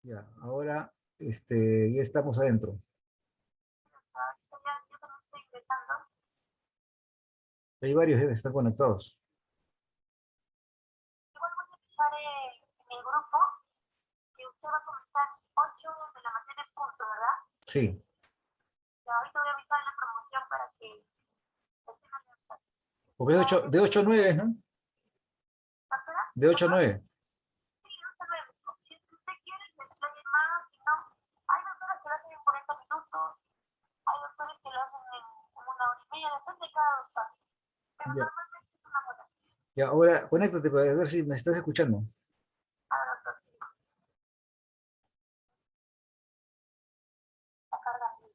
Ya, ahora ya estamos adentro. Yo también estoy ingresando. Hay varios que están conectados. Igual voy a avisar en el grupo que usted va a comenzar 8 de la mañana en punto, ¿verdad? Sí. Ya ahorita voy a avisar en la promoción para que estén alertas. Porque Ya, de 8 a 9, ¿no? ¿pasará? De 8 a Ajá. 9. Sí, hasta luego. Si usted quiere, se explaye más. Si no, hay doctores que lo hacen en 40 minutos, hay doctores que lo hacen en una hora y media, depende de cada doctor. Pero Ya. normalmente es una hora. Ya, ahora conéctate para ver si me estás escuchando. Cada doctor está cargando.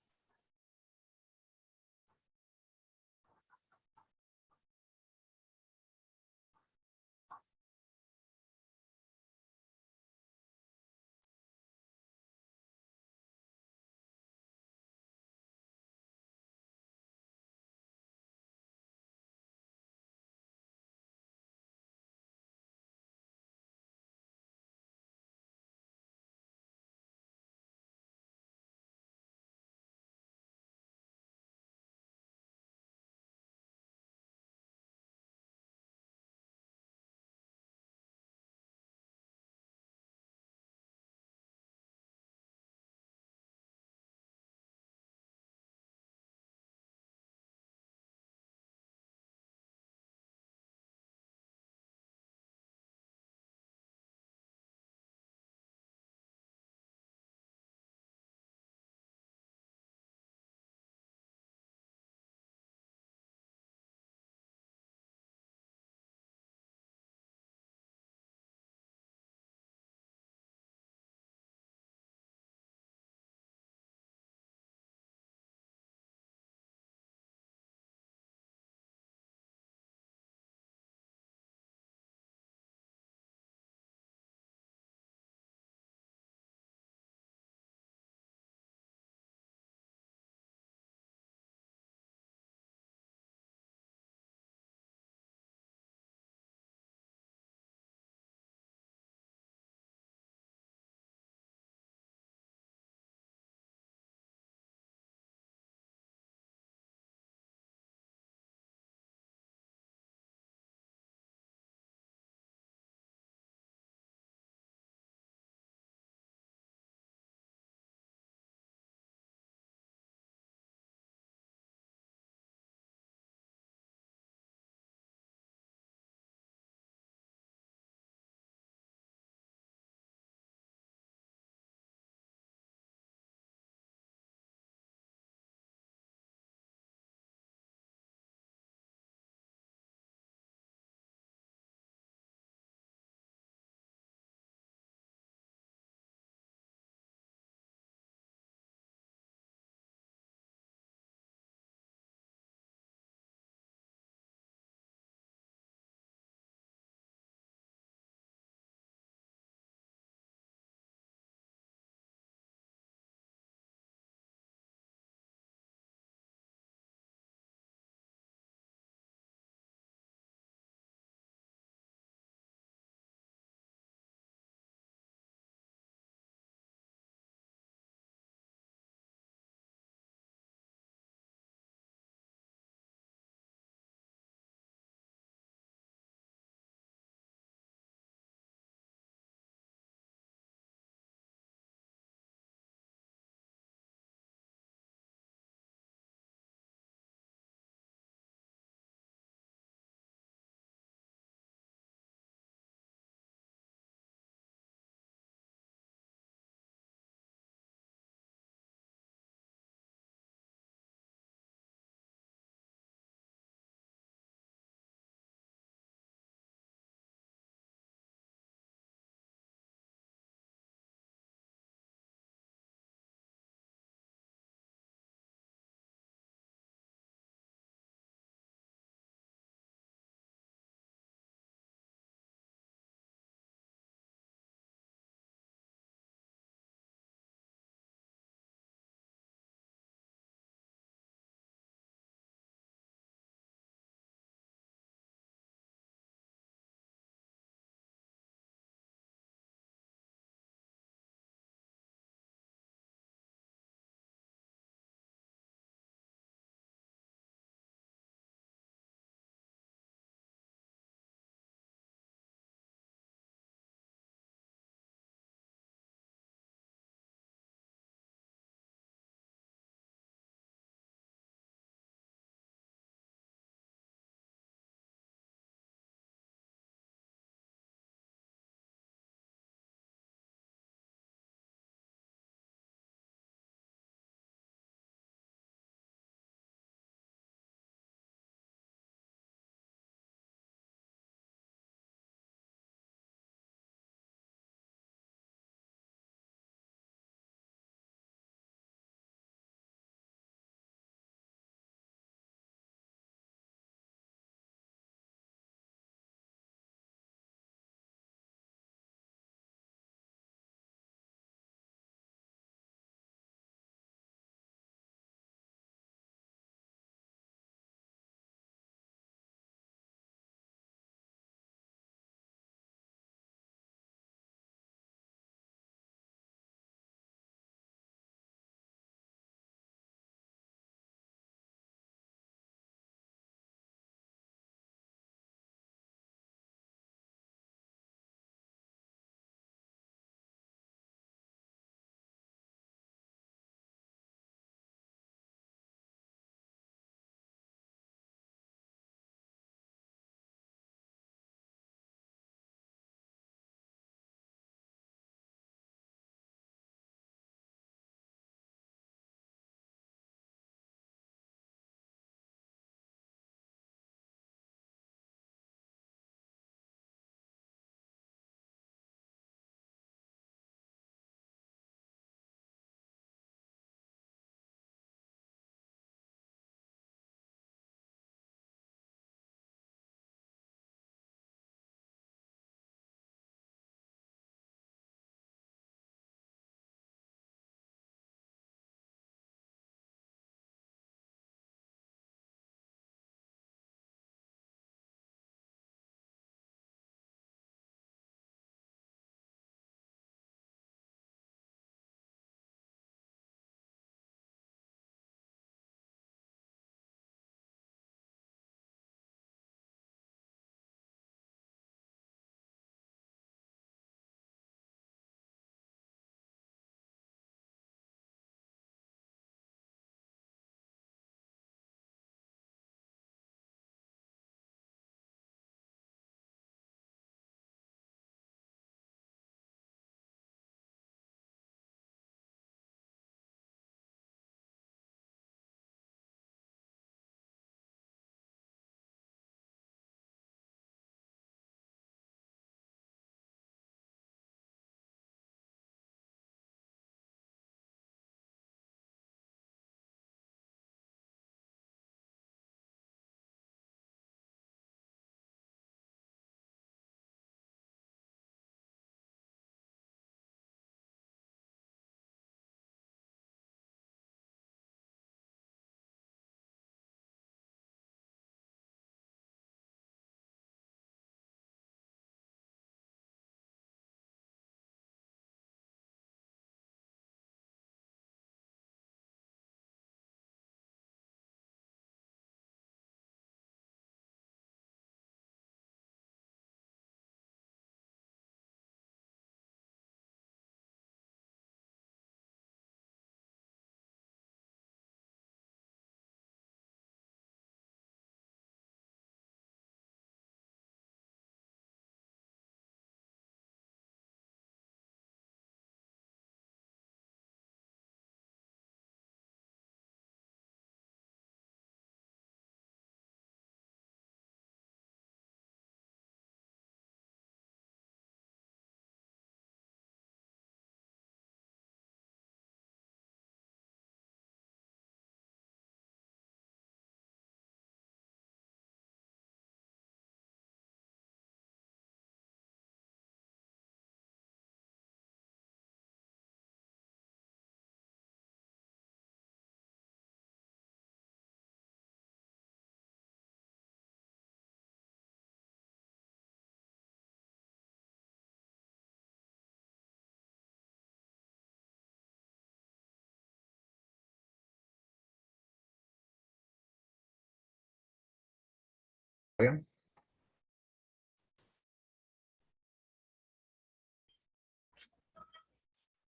Bien.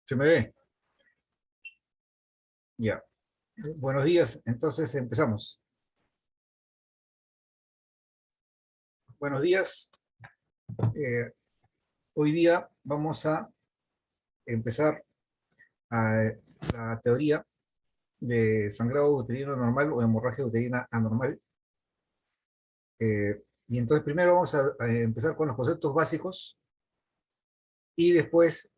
¿Se me ve? Ya. Buenos días. Entonces empezamos. Buenos días. Eh, Hoy día vamos a empezar la teoría de sangrado uterino normal o hemorragia uterina anormal. Y entonces primero vamos a empezar con los conceptos básicos y después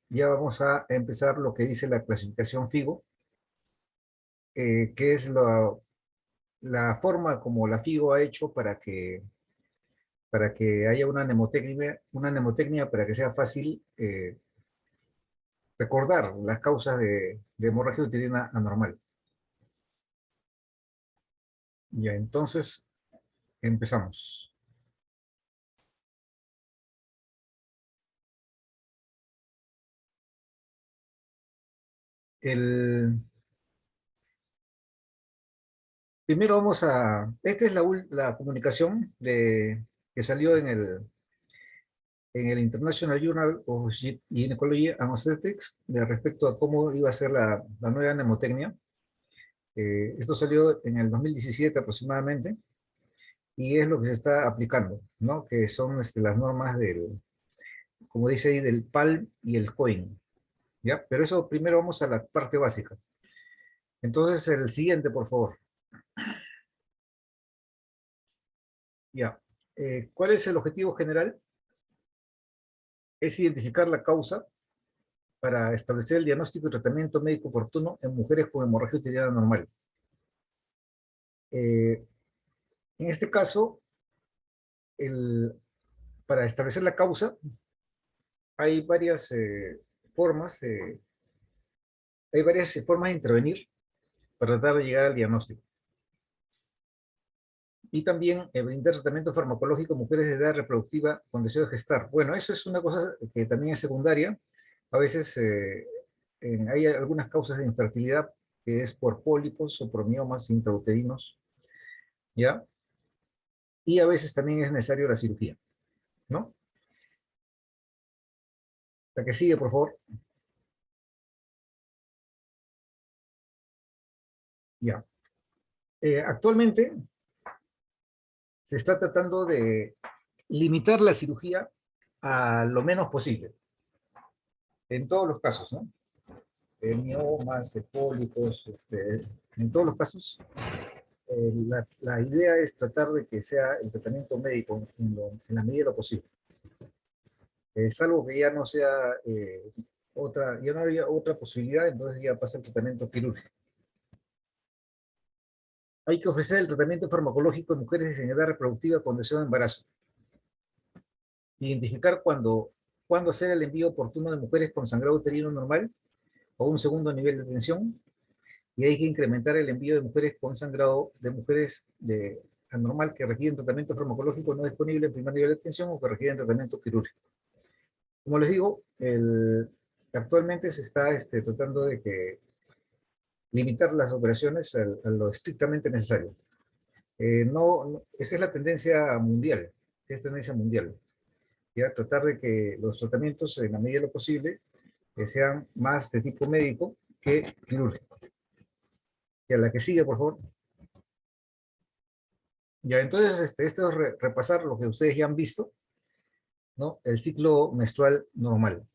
ya vamos a empezar lo que dice la clasificación FIGO, que es la forma como la FIGO ha hecho para que haya una mnemotecnia para que sea fácil recordar las causas de hemorragia uterina anormal. Ya, entonces empezamos. Primero esta es la comunicación que salió en el International Journal of Gynecology and Obstetrics respecto a cómo iba a ser la nueva mnemotecnia. Esto salió en el 2017 aproximadamente y es lo que se está aplicando, ¿no? Que son las normas como dice ahí, del PALM y el COIN, ¿ya? Pero eso primero vamos a la parte básica. Entonces, el siguiente, por favor. Ya. ¿Cuál es el objetivo general? Es identificar la causa para establecer el diagnóstico y tratamiento médico oportuno en mujeres con hemorragia uterina normal. En este caso, para establecer la causa, hay varias formas, hay varias formas de intervenir para tratar de llegar al diagnóstico. Y también brindar tratamiento farmacológico a mujeres de edad reproductiva con deseo de gestar. Bueno, eso es una cosa que también es secundaria. A veces hay algunas causas de infertilidad que es por pólipos o por miomas intrauterinos, ¿ya? Y a veces también es necesario la cirugía, ¿no? La que sigue, por favor. Ya. Actualmente se está tratando de limitar la cirugía a lo menos posible, en todos los casos, ¿no? Miomas, pólipos, en todos los casos, la idea es tratar de que sea el tratamiento médico en la medida de lo posible. Salvo que ya no sea ya no había otra posibilidad, entonces ya pasa el tratamiento quirúrgico. Hay que ofrecer el tratamiento farmacológico en mujeres en edad reproductiva con deseo de embarazo. Identificar cuándo hacer el envío oportuno de mujeres con sangrado uterino normal o un segundo nivel de tensión. Y hay que incrementar el envío de mujeres con sangrado, de mujeres anormal que requieren tratamiento farmacológico no disponible en primer nivel de tensión o que requieren tratamiento quirúrgico. Como les digo, actualmente se está tratando de limitar las operaciones a lo estrictamente necesario. Esa es la tendencia mundial, ¿ya? Tratar de que los tratamientos, en la medida de lo posible, sean más de tipo médico que quirúrgico. Y a la que sigue, por favor. Ya, entonces, esto es repasar lo que ustedes ya han visto, ¿no? El ciclo menstrual normal,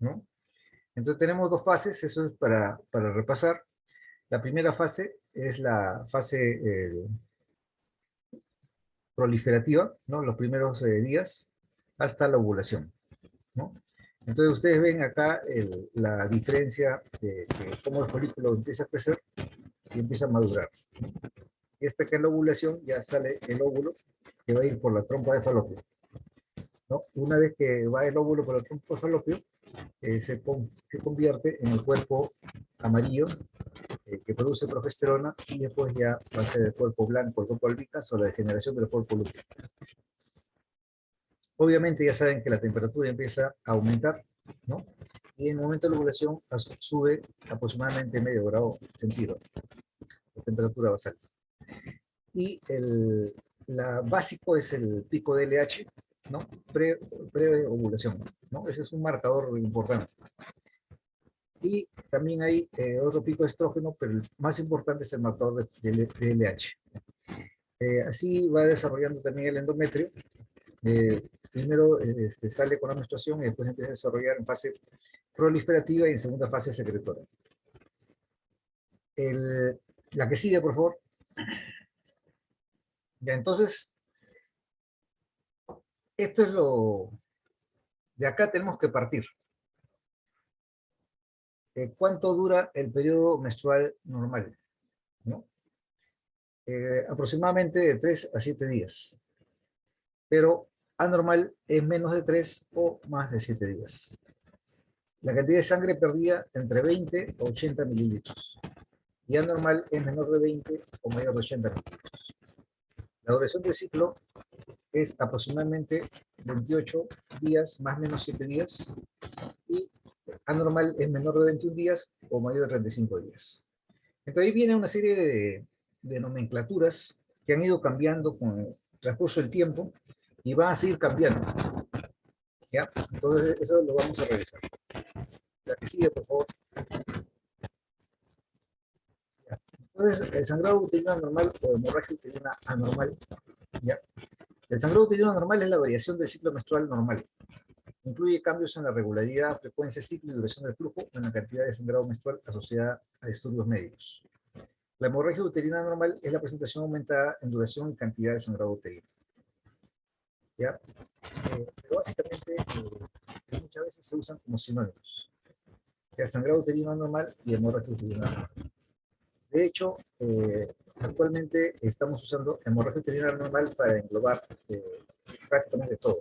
¿no? Entonces tenemos dos fases, eso es para repasar. La primera fase es la fase proliferativa, ¿no? Los primeros días hasta la ovulación, ¿no? Entonces ustedes ven acá la diferencia de cómo el folículo empieza a crecer y empieza a madurar. Y hasta que en la ovulación ya sale el óvulo que va a ir por la trompa de falopio, ¿no? Una vez que va el óvulo por la trompa de falopio, se convierte en el cuerpo amarillo que produce progesterona y después ya va a ser el cuerpo blanco, el cuerpo albicans o la degeneración del cuerpo lúteo. Obviamente ya saben que la temperatura empieza a aumentar, ¿no? Y en el momento de la ovulación sube aproximadamente medio grado centígrado, la temperatura basal. Y La básico es el pico de LH, ¿no? Pre-ovulación, ¿no? Ese es un marcador importante. Y también hay otro pico de estrógeno, pero el más importante es el marcador de LH. Así va desarrollando también el endometrio. Primero sale con la menstruación y después empieza a desarrollar en fase proliferativa y en segunda fase secretora. La que sigue, por favor. Ya, entonces, esto es lo... De acá tenemos que partir. ¿Cuánto dura el periodo menstrual normal? ¿No? Aproximadamente de 3 a 7 días. Pero anormal es menos de 3 o más de 7 días. La cantidad de sangre perdida entre 20 a 80 mililitros. Y anormal es menor de 20 o mayor de 80 mililitros. La duración del ciclo es aproximadamente 28 días más o menos 7 días. Y anormal es menor de 21 días o mayor de 35 días. Entonces ahí viene una serie de nomenclaturas que han ido cambiando con el transcurso del tiempo y van a seguir cambiando. ¿Ya? Entonces eso lo vamos a revisar. La que sigue, por favor. ¿Ya? Entonces, el sangrado uterino anormal o hemorragia uterina anormal. ¿Ya? El sangrado uterino anormal es la variación del ciclo menstrual normal. Incluye cambios en la regularidad, frecuencia, ciclo y duración del flujo en la cantidad de sangrado menstrual asociada a disturbios médicos. La hemorragia uterina normal es la presentación aumentada en duración y cantidad de sangrado uterino. ¿Ya? Pero básicamente muchas veces se usan como sinónimos. El sangrado uterino anormal y hemorragia uterina anormal. De hecho, actualmente estamos usando hemorragia uterina anormal para englobar prácticamente todo.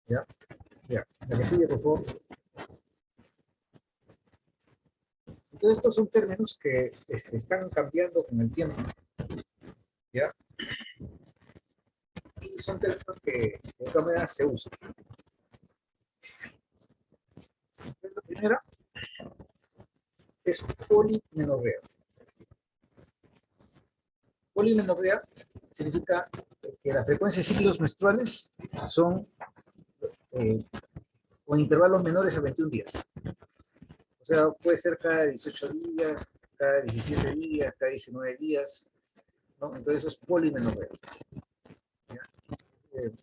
¿Ya? Ya. La que sigue, por favor. Entonces, estos son términos que están cambiando con el tiempo. ¿Ya? Y son términos que de todas maneras se usan. Entonces, la primera es polimenorrea. Polimenorrea significa que la frecuencia de ciclos menstruales son con intervalos menores a 21 días. O sea, puede ser cada 18 días, cada 17 días, cada 19 días, ¿no? Entonces eso es polimenorrea.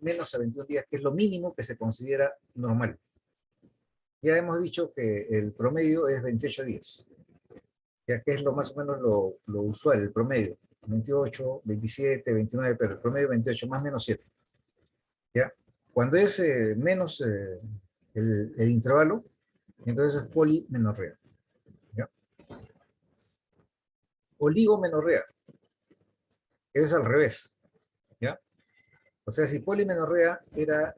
Menos a 21 días, que es lo mínimo que se considera normal. Ya hemos dicho que el promedio es 28 días, ya que es lo más o menos lo usual, el promedio. 28, 27, 29, pero el promedio 28, más o menos 7. ¿Ya? Cuando es menos el intervalo, entonces es polimenorrea. ¿Ya? Oligomenorrea, es al revés. ¿Ya? O sea, si polimenorrea era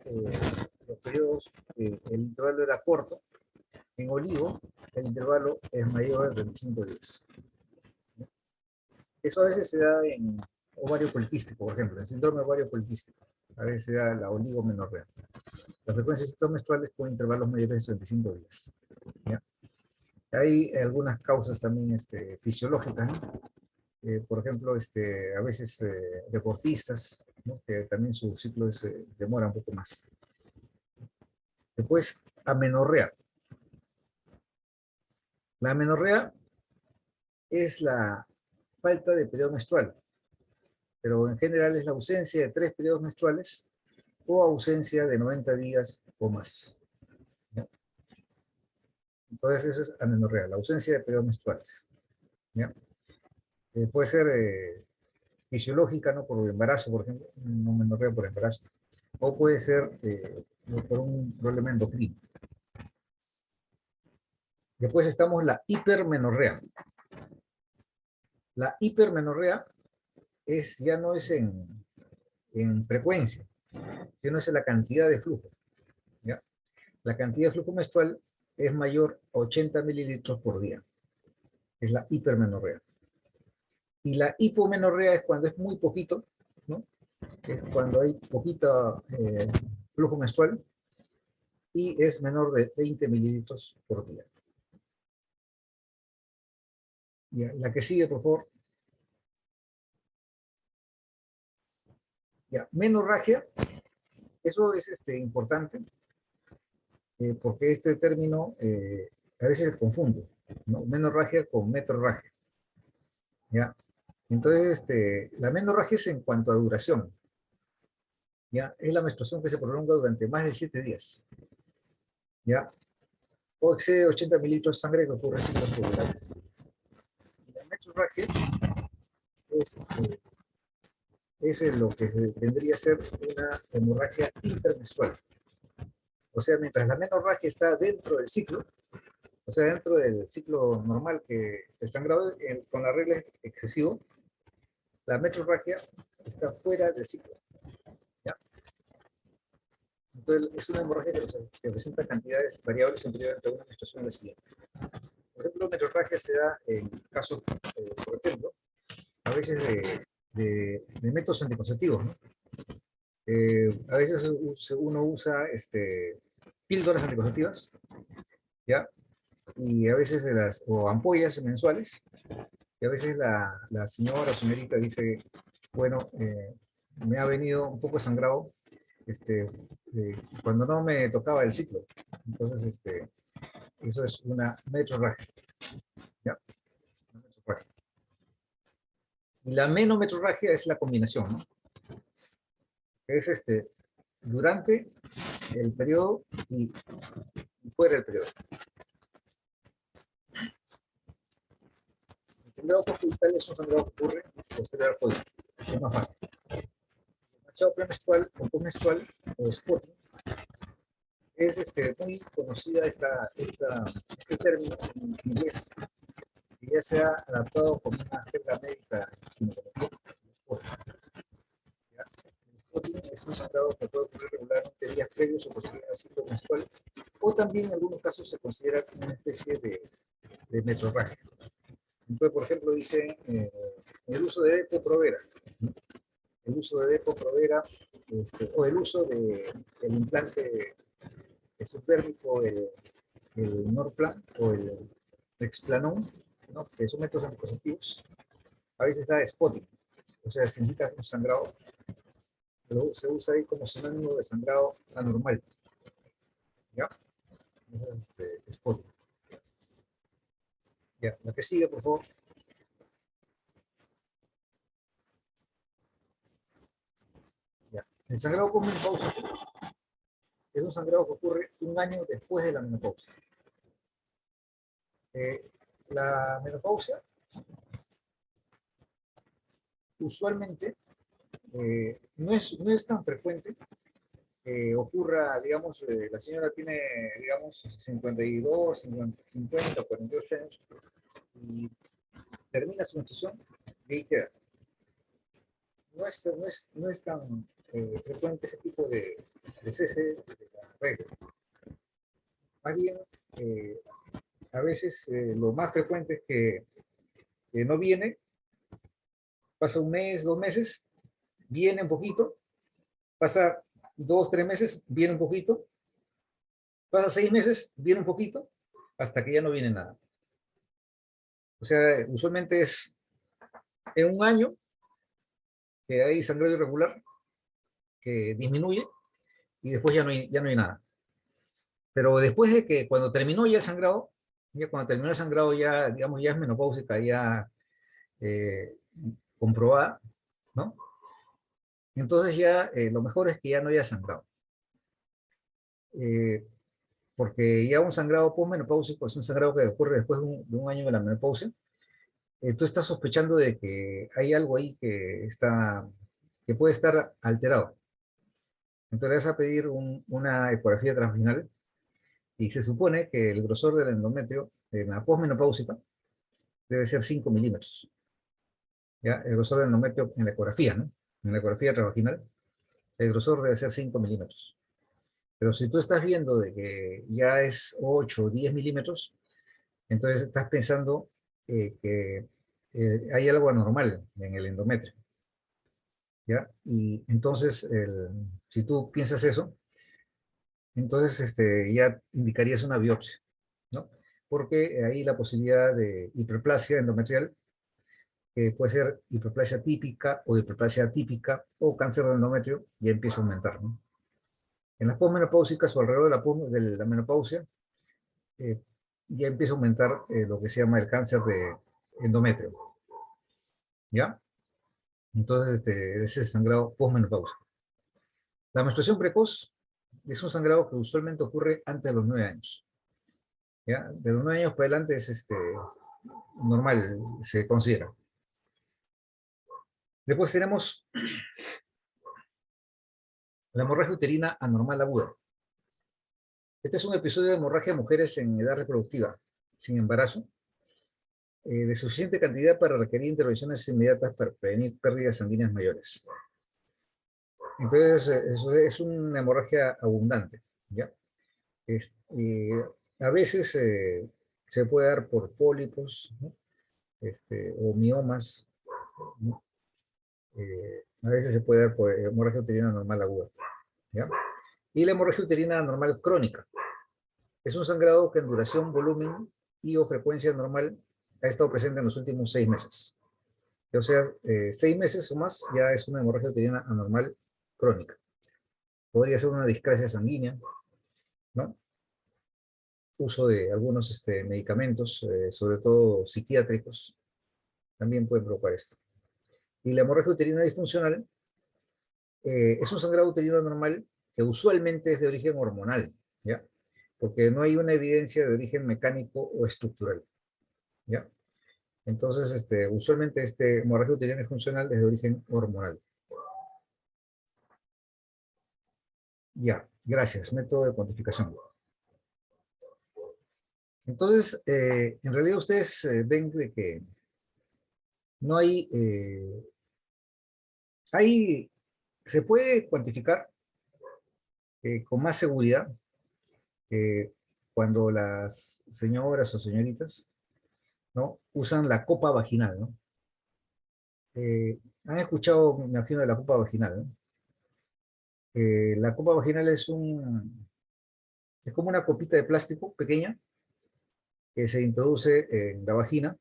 los periodos, el intervalo era corto, en oligo el intervalo es mayor de 25 días. ¿Ya? Eso a veces se da en ovario poliquístico, por ejemplo, en síndrome de ovario poliquístico. A veces se da la oligomenorrea. La frecuencia de ciclos menstruales con intervalos mayores de 25 días. ¿Ya? Hay algunas causas también fisiológicas, ¿no? Por ejemplo, a veces deportistas, ¿no? Que también su ciclo demora un poco más. Después, amenorrea. La amenorrea es la falta de periodo menstrual, pero en general es la ausencia de 3 periodos menstruales o ausencia de 90 días o más. ¿Ya? Entonces, eso es amenorrea, la ausencia de periodos menstruales. ¿Ya? Puede ser fisiológica, ¿no? Por embarazo, por ejemplo, no menorrea por embarazo, o puede ser por un problema endocrino. Después estamos la hipermenorrea. La hipermenorrea ya no es en frecuencia, sino es en la cantidad de flujo. ¿Ya? La cantidad de flujo menstrual es mayor a 80 mililitros por día. Es la hipermenorrea. Y la hipomenorrea es cuando es muy poquito, ¿no? Es cuando hay poquito flujo menstrual y es menor de 20 mililitros por día. Ya, la que sigue, por favor. Ya, menorragia, eso es importante, porque este término a veces se confunde, ¿no? Menorragia con metrorragia, ¿ya? Entonces, la menorragia es en cuanto a duración, ¿ya? Es la menstruación que se prolonga durante más de 7 días, ¿ya? O excede 80 mililitros de sangre que ocurre en ciclos regulares. La metrorragia es, lo que vendría a ser una hemorragia intermenstrual. O sea, mientras la menorragia está dentro del ciclo, o sea, dentro del ciclo normal que el sangrado con la regla es excesivo, la metrorragia está fuera del ciclo, ¿ya? Entonces, es una hemorragia que presenta cantidades variables en periodo entre una menstruación y la siguiente. Por ejemplo, metrorragia se da en casos, por ejemplo, a veces de métodos anticonceptivos, ¿no? A veces uno usa píldoras anticonceptivas, ¿ya? Y a veces o ampollas mensuales, y a veces la señora o señorita dice, bueno, me ha venido un poco sangrado cuando no me tocaba el ciclo. Entonces, eso es una metrorragia, ¿ya? Una metrorragia. Y la menometrorragia es la combinación, ¿no? Es durante el periodo y fuera del periodo. El sangrado postcoital es un sangrado que ocurre posterior al coito. Es más fácil. El manchado premenstrual o postmenstrual o spotting es muy conocida este término en inglés, que ya se ha adaptado como una jerga médica en ginecología, el spotting. El spotting es un sangrado que puede ocurrir regularmente días previos o posteriores al ciclo menstrual, o también en algunos casos se considera una especie de metrorragia. Entonces, por ejemplo, dice el uso de Depo-Provera, ¿no? El uso de Depo-Provera, o el uso del implante subdérmico, el Norplan o el Explanon, ¿no? Que son métodos anticonceptivos, a veces da spotting, o sea, se indica un sangrado, pero se usa ahí como sinónimo de sangrado anormal, ¿ya? Spotting. Ya, la que sigue, por favor. Ya. El sangrado postmenopáusico es un sangrado que ocurre un año después de la menopausia. La menopausia usualmente no es tan frecuente que ocurra, digamos, la señora tiene, digamos, 52, 50, 48 años y termina su menstruación y ahí queda. No es tan frecuente ese tipo de cese de la regla. Más bien, eh, a veces lo más frecuente es que no viene, pasa un mes, 2 meses, viene un poquito, pasa 2, 3 meses, viene un poquito, pasa 6 meses, viene un poquito, hasta que ya no viene nada. O sea, usualmente es en un año que hay sangrado irregular que disminuye y después ya no hay nada. Pero después de que cuando terminó ya el sangrado, ya cuando terminó el sangrado ya, digamos, ya es menopáusica, ya eh, comprobada, ¿no? Entonces ya lo mejor es que ya no haya sangrado. Eh, porque ya un sangrado postmenopáusico es un sangrado que ocurre después de un año de la menopausia. Tú estás sospechando de que hay algo ahí que puede estar alterado. Entonces vas a pedir una ecografía transvaginal y se supone que el grosor del endometrio en la posmenopáusica debe ser 5 milímetros. ¿Ya? El grosor del endometrio en la ecografía, ¿no? En la ecografía transvaginal, el grosor debe ser 5 milímetros. Pero si tú estás viendo de que ya es 8 o 10 milímetros, entonces estás pensando que hay algo anormal en el endometrio, ¿ya? Y entonces, si tú piensas eso, entonces ya indicarías una biopsia, ¿no? Porque ahí la posibilidad de hiperplasia endometrial puede ser hiperplasia típica o hiperplasia atípica o cáncer de endometrio, ya empieza a aumentar, ¿no? En las posmenopáusicas o alrededor de la menopausia, eh, ya empieza a aumentar lo que se llama el cáncer de endometrio, ¿ya? Entonces, ese es el sangrado posmenopáusico. La menstruación precoz es un sangrado que usualmente ocurre antes de los 9 años, ¿ya? De los 9 años para adelante es normal, se considera. Después tenemos la hemorragia uterina anormal aguda. Este es un episodio de hemorragia de mujeres en edad reproductiva, sin embarazo, de suficiente cantidad para requerir intervenciones inmediatas para prevenir pérdidas sanguíneas mayores. Entonces, eso es una hemorragia abundante, ¿ya? A veces se puede dar por pólipos, ¿no? O miomas, ¿no? A veces se puede dar por hemorragia uterina anormal aguda, ¿ya? Y la hemorragia uterina anormal crónica. Es un sangrado que en duración, volumen y o frecuencia normal ha estado presente en los últimos 6 meses. O sea, 6 meses o más ya es una hemorragia uterina anormal crónica. Podría ser una discrasia sanguínea, ¿no? Uso de algunos medicamentos, sobre todo psiquiátricos, también pueden provocar esto. Y la hemorragia uterina disfuncional es un sangrado uterino anormal que usualmente es de origen hormonal, ¿ya? Porque no hay una evidencia de origen mecánico o estructural, ¿ya? Entonces, usualmente hemorragia uterina disfuncional es de origen hormonal. Ya, gracias. Método de cuantificación. Entonces, en realidad ustedes ven de que no se puede cuantificar con más seguridad cuando las señoras o señoritas, ¿no?, usan la copa vaginal, ¿no? Han escuchado, me imagino, de la copa vaginal, ¿no? La copa vaginal es como una copita de plástico pequeña que se introduce en la vagina,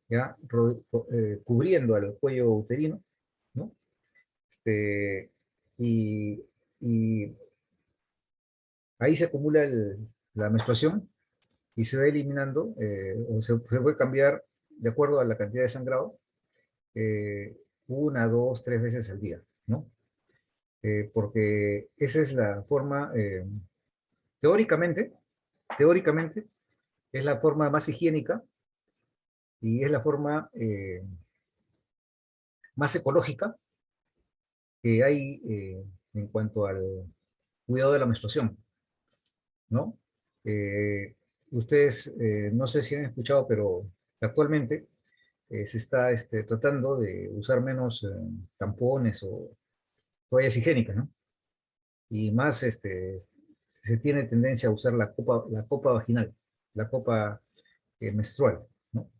¿ya? Cubriendo al cuello uterino, ¿no? Y, y ahí se acumula la menstruación y se va eliminando, o se puede cambiar de acuerdo a la cantidad de sangrado, 1, 2, 3 veces al día, ¿no? Porque esa es la forma, teóricamente, es la forma más higiénica y es la forma más ecológica que hay en cuanto al cuidado de la menstruación, ¿no? Ustedes, no sé si han escuchado, pero actualmente se está tratando de usar menos tampones o toallas higiénicas, ¿no? Y más se tiene tendencia a usar la copa vaginal, la copa menstrual, ¿no?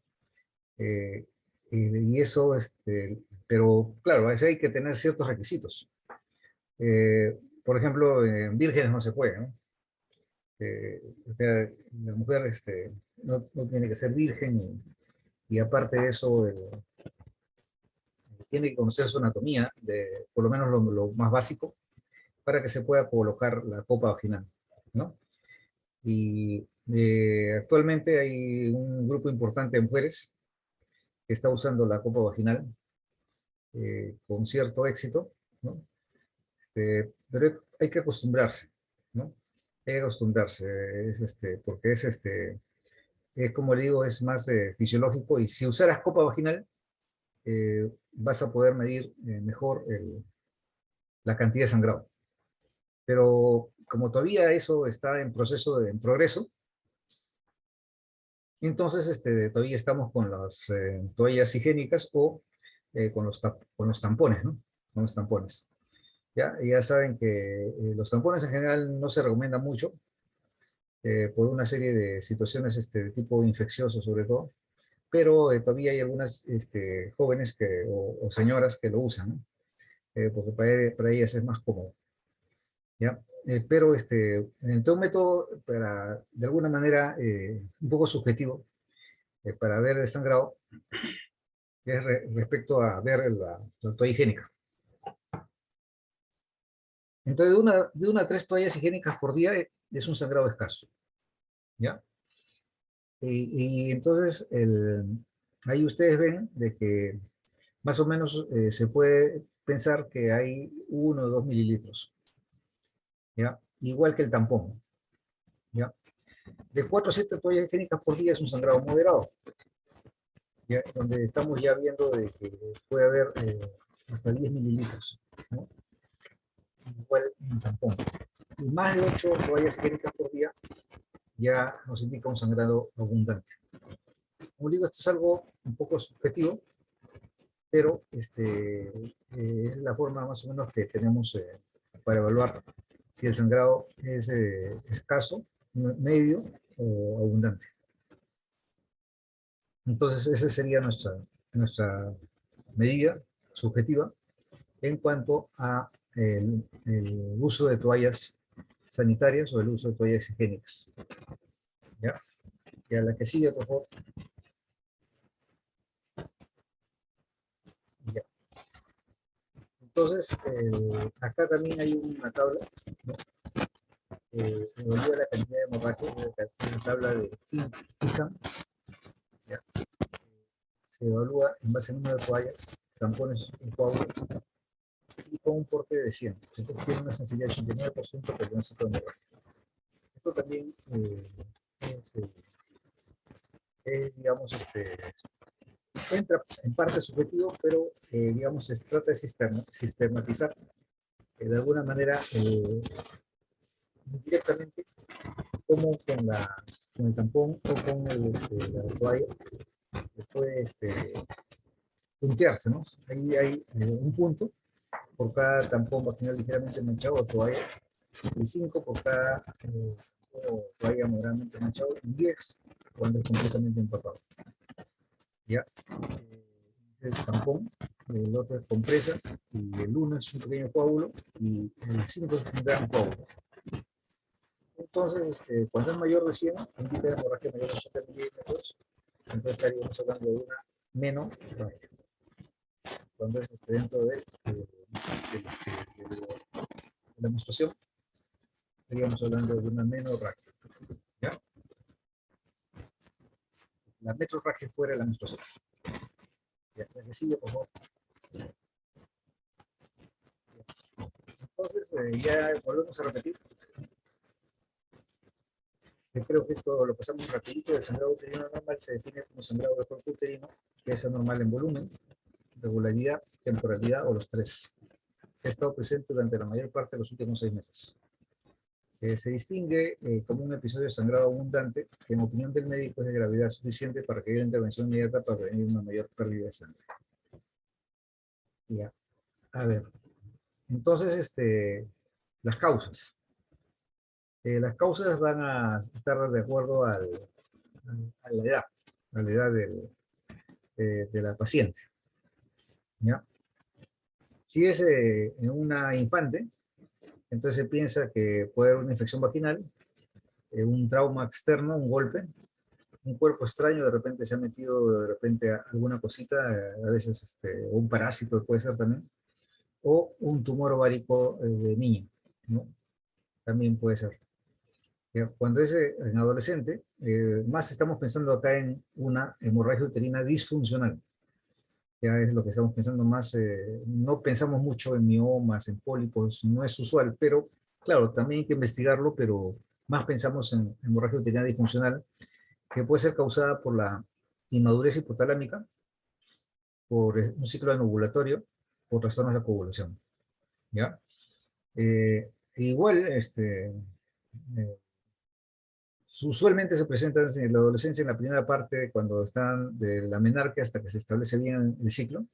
Y eso, pero claro, hay que tener ciertos requisitos. Por ejemplo, en vírgenes no se puede, ¿no? O sea, la mujer no tiene que ser virgen y aparte de eso tiene que conocer su anatomía, por lo menos lo más básico, para que se pueda colocar la copa vaginal, ¿no? Y actualmente hay un grupo importante de mujeres que está usando la copa vaginal con cierto éxito, ¿no? Pero hay que acostumbrarse, ¿no? Hay que acostumbrarse, porque como le digo, es más fisiológico, y si usaras copa vaginal, vas a poder medir mejor la cantidad de sangrado. Pero como todavía eso está en progreso, entonces todavía estamos con las toallas higiénicas o con los tampones, ¿no? Con los tampones. Ya saben que los tampones en general no se recomiendan mucho por una serie de situaciones de tipo infeccioso sobre todo, pero todavía hay algunas jóvenes o señoras que lo usan, ¿no? Porque para ellas es más cómodo, ¿ya? Pero todo un método de alguna manera un poco subjetivo para ver el sangrado que es respecto a ver la toalla higiénica. Entonces, de una a 3 toallas higiénicas por día es un sangrado escaso, ¿ya? Y entonces, ahí ustedes ven de que más o menos se puede pensar que hay 1 o 2 mililitros, ¿ya? Igual que el tampón, ¿ya? De 4 a 7 toallas higiénicas por día es un sangrado moderado, ¿ya? Donde estamos ya viendo de que puede haber hasta 10 mililitros, ¿no? Igual en tampón. Y más de 8 toallas higiénicas por día ya nos indica un sangrado abundante. Como digo, esto es algo un poco subjetivo, pero es la forma más o menos que tenemos para evaluar si el sangrado es escaso, medio o abundante. Entonces, esa sería nuestra medida subjetiva en cuanto a el uso de toallas sanitarias o el uso de toallas higiénicas. ¿Ya? Y a la que sigue, por favor. Ya. Entonces, acá también hay una tabla, ¿no? Evalúa la cantidad de hemorragia, una tabla de Fiham, ¿ya? Se evalúa en base al número de toallas, tampones y coágulos, y con un porte de 100. Entonces tiene una sensibilidad del 89% de diagnóstico de hemorragia. Esto también digamos, entra en parte subjetivo, pero digamos, se trata de sistematizar de alguna manera directamente como con el tampón o con la toalla puede puntearse, ¿no? Ahí hay un punto por cada tampón vaginal ligeramente manchado o toalla, y 5 por cada toalla moderadamente manchado, y 10 cuando es completamente empapado. ¿Ya? El tampón, el otro es compresa, y el 1 es un pequeño coágulo, y el 5 es un gran coágulo. Entonces, cuando es mayor de 100, indica hemorragia mayor de 80 milímetros, entonces estaríamos hablando de una menorragia. Cuando es dentro de la menstruación, estaríamos hablando de una menorragia. ¿Ya? La metrorragia fuera de la menstruación. Ya, la que sigue, por favor. Entonces, ya volvemos a repetir. Creo que esto lo pasamos rapidito. El sangrado uterino normal se define como sangrado de cuerpo uterino, que es anormal en volumen, regularidad, temporalidad o los tres. Ha estado presente durante la mayor parte de los últimos 6 meses. Se distingue como un episodio de sangrado abundante, que en opinión del médico es de gravedad suficiente para que haya intervención inmediata para prevenir una mayor pérdida de sangre. Ya. A ver. Entonces, las causas. Las causas van a estar de acuerdo a la edad de la paciente. ¿Ya? Si es en una infante, entonces se piensa que puede haber una infección vaginal, un trauma externo, un golpe, un cuerpo extraño, de repente se ha metido de repente alguna cosita, a veces un parásito puede ser también, o un tumor ovárico de niño, ¿no? También puede ser. Cuando es en adolescente, más estamos pensando acá en una hemorragia uterina disfuncional. Ya es lo que estamos pensando más, no pensamos mucho en miomas, en pólipos, no es usual, pero claro, también hay que investigarlo, pero más pensamos en hemorragia uterina disfuncional, que puede ser causada por la inmadurez hipotalámica, por un ciclo anovulatorio, por trastornos de la coagulación. ¿Ya? Igual, usualmente se presentan en la adolescencia, en la primera parte, cuando están de la menarquia hasta que se establece bien el ciclo.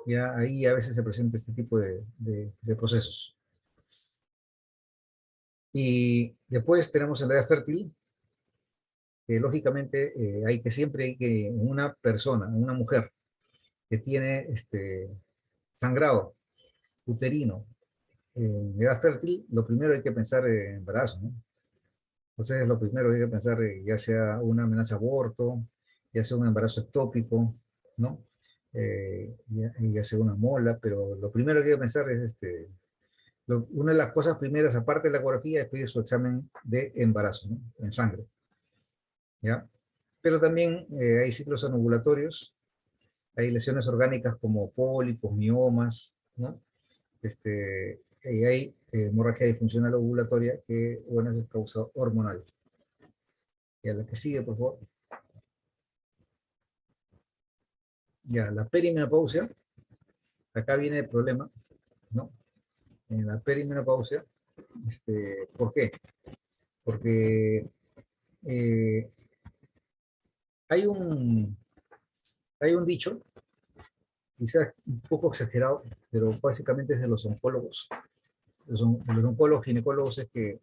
Ya ahí a veces se presenta este tipo de procesos. Y después tenemos en la edad fértil, que lógicamente siempre hay que, una persona, una mujer que tiene sangrado uterino en edad fértil, lo primero hay que pensar en embarazo, ¿no? Entonces lo primero hay que pensar ya sea una amenaza de aborto, ya sea un embarazo ectópico, ¿no? y hacer una mola, pero lo primero que hay que pensar es, una de las cosas primeras, aparte de la ecografía, es pedir su examen de embarazo, ¿no? En sangre, ¿ya? Pero también hay ciclos anovulatorios, hay lesiones orgánicas como pólipos, miomas, ¿no? Y hay hemorragia disfuncional ovulatoria que, bueno, es causa hormonal. Y a la que sigue, por favor. Ya, la perimenopausia, acá viene el problema, ¿no? En la perimenopausia, ¿por qué? Porque eh, hay un, hay un dicho, quizás un poco exagerado, pero básicamente es de los oncólogos. De los oncólogos, ginecólogos, es que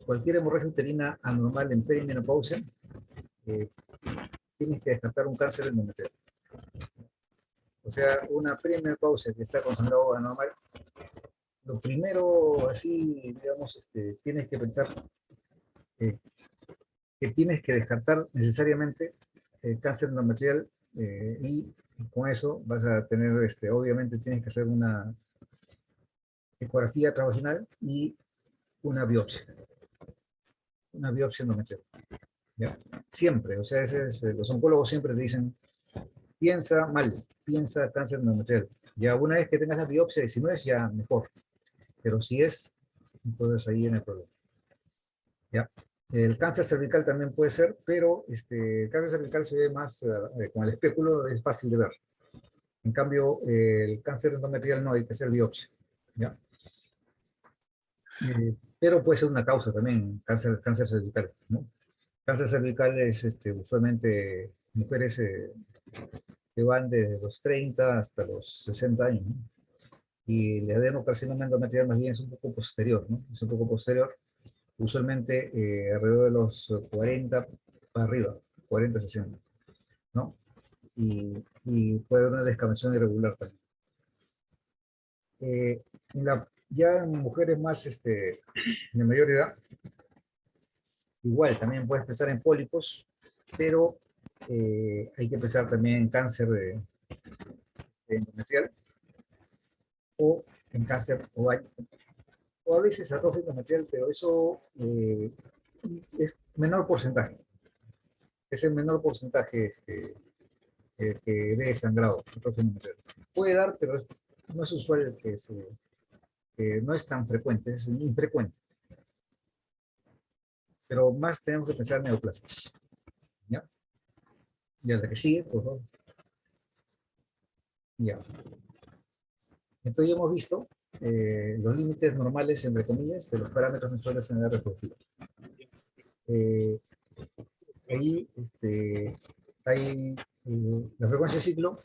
cualquier hemorragia uterina anormal en perimenopausia, eh, tienes que descartar un cáncer endometrial. O sea, una perimenopausia que está con sangrado anormal, lo primero, así, digamos, tienes que pensar eh, que tienes que descartar necesariamente el cáncer endometrial, y con eso vas a tener, obviamente tienes que hacer una ecografía transvaginal y una biopsia endometrial, ¿ya? Siempre, o sea, los oncólogos siempre te dicen, piensa mal, piensa cáncer endometrial. Ya una vez que tengas la biopsia, y si no es, ya mejor, pero si es, entonces ahí viene el problema, ¿ya? El cáncer cervical también puede ser, pero el cáncer cervical se ve más con el espéculo, es fácil de ver. En cambio, el cáncer endometrial no, hay que hacer biopsia, ¿ya? Pero puede ser una causa también, cáncer cervical, ¿no? Cáncer cervical es usualmente mujeres que van desde los 30 hasta los 60 años, ¿no? Y el adenocarcinoma endometrial más bien es un poco posterior, ¿no? Es un poco posterior, usualmente alrededor de los 40 para arriba, 40, 60, ¿no? Y puede haber una descamación irregular también. Ya en mujeres más de mayor edad, igual también puedes pensar en pólipos, pero hay que pensar también en cáncer de endometrial o en cáncer ovario, o a veces atrofia endometrial, pero eso es menor porcentaje. Es el menor porcentaje que de sangrado, atrofia endometrial. Puede dar, pero no es usual que no es tan frecuente, es infrecuente. Pero más tenemos que pensar en neoplasias, ¿ya? Y a la que sigue, por favor. Ya. Entonces ya hemos visto los límites normales, entre comillas, de los parámetros mensuales en edad reproductiva. Ahí hay la frecuencia de ciclo,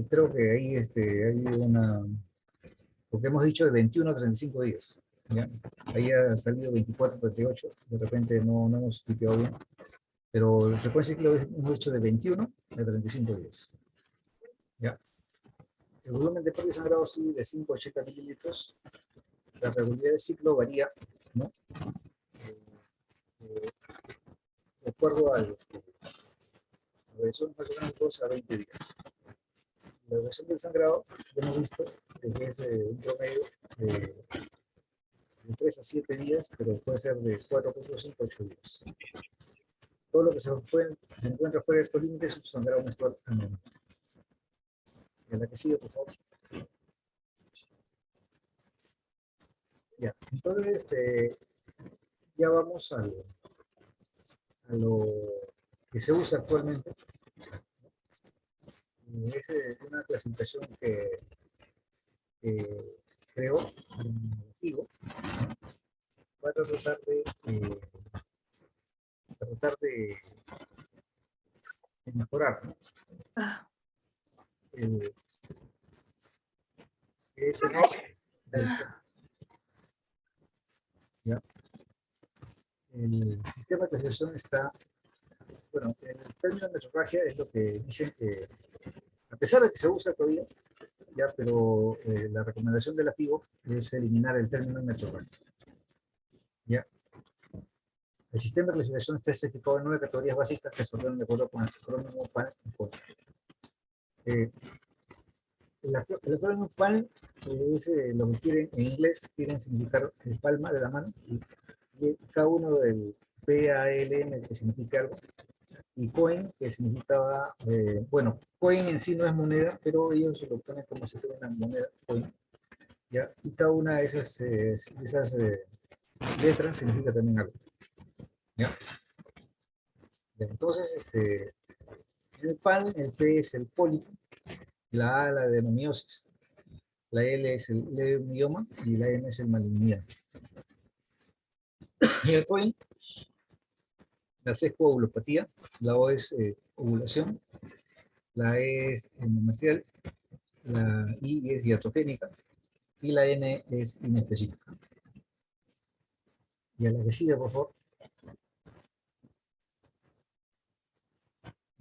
creo que ahí hay una, porque hemos dicho de 21 a 35 días. ¿Ya? Ahí ha salido 24, 38, de repente no hemos explicado bien, pero la frecuencia de ciclo hemos dicho de 21 a 35 días. ¿Ya? El volumen de pérdida de sangrado sí de 5 a 80 mililitros. La regularidad de ciclo varía, ¿no? De acuerdo a la duración más o menos 2 a 20 días. La duración del sangrado, ya hemos visto, que es un promedio de 3 a 7 días, pero puede ser de 4.5 a 8 días. Todo lo que se encuentra fuera de estos límites es un sangrado menstrual anormal. En la que sigue, por favor. Ya, entonces ya vamos a lo que se usa actualmente. Es una clasificación que creó FIGO para tratar de mejorar, ¿no? El, ese, ¿ya? El sistema de clasificación está, bueno, el término de metrorragia es lo que dicen que, a pesar de que se usa todavía, ya, pero la recomendación de la FIGO es eliminar el término de metrorragia. ¿Ya? El sistema de clasificación está estratificado en 9 categorías básicas que se ordenan de acuerdo con el acrónimo PAN. el acrónimo PALM es lo que quieren en inglés, quieren significar el palma de la mano, y cada uno del PALM que significa algo, y coin que significaba, bueno, coin en sí no es moneda, pero ellos lo ponen como si fuera una moneda, coin, ¿ya? Y cada una de esas letras significa también algo, ¿ya? Entonces, en el PALM, el P es el pólipo, la A la adenomiosis, la L es el leiomioma y la M es el malignidad. Y el COIN, la C es coagulopatía, la O es ovulación, la E es endometrial, la I es iatrogénica y la N es inespecífica. Y a la que sigue, por favor.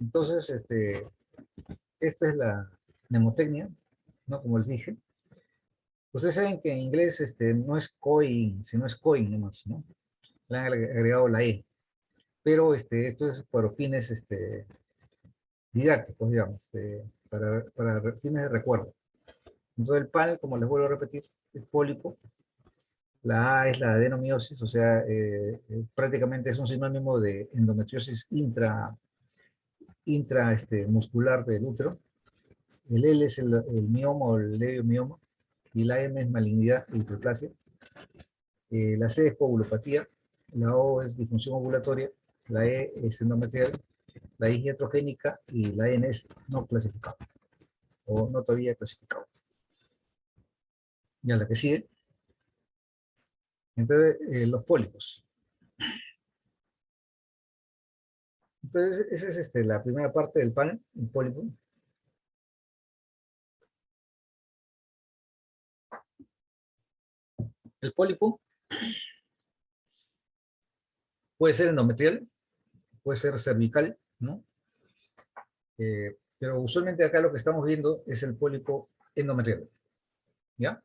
Entonces, esta es la mnemotecnia, ¿no? Como les dije. Ustedes saben que en inglés no es coin, sino es coin nomás, ¿no? Le han agregado la E. Pero esto es por fines didácticos, digamos, para fines de recuerdo. Entonces el PAL, como les vuelvo a repetir, es pólipo. La A es la adenomiosis, o sea, prácticamente es un sinónimo de endometriosis muscular del útero. El L es el mioma o el leiomioma, y la M es malignidad e hiperplasia. La C es coagulopatía, la O es disfunción ovulatoria, la E es endometrial, la I es iatrogénica y la N es no clasificado, o no todavía clasificado. Ya la que sigue. Entonces, los pólipos. Entonces, esa es la primera parte del panel, el pólipo. El pólipo puede ser endometrial, puede ser cervical, ¿no? Pero usualmente acá lo que estamos viendo es el pólipo endometrial, ¿ya?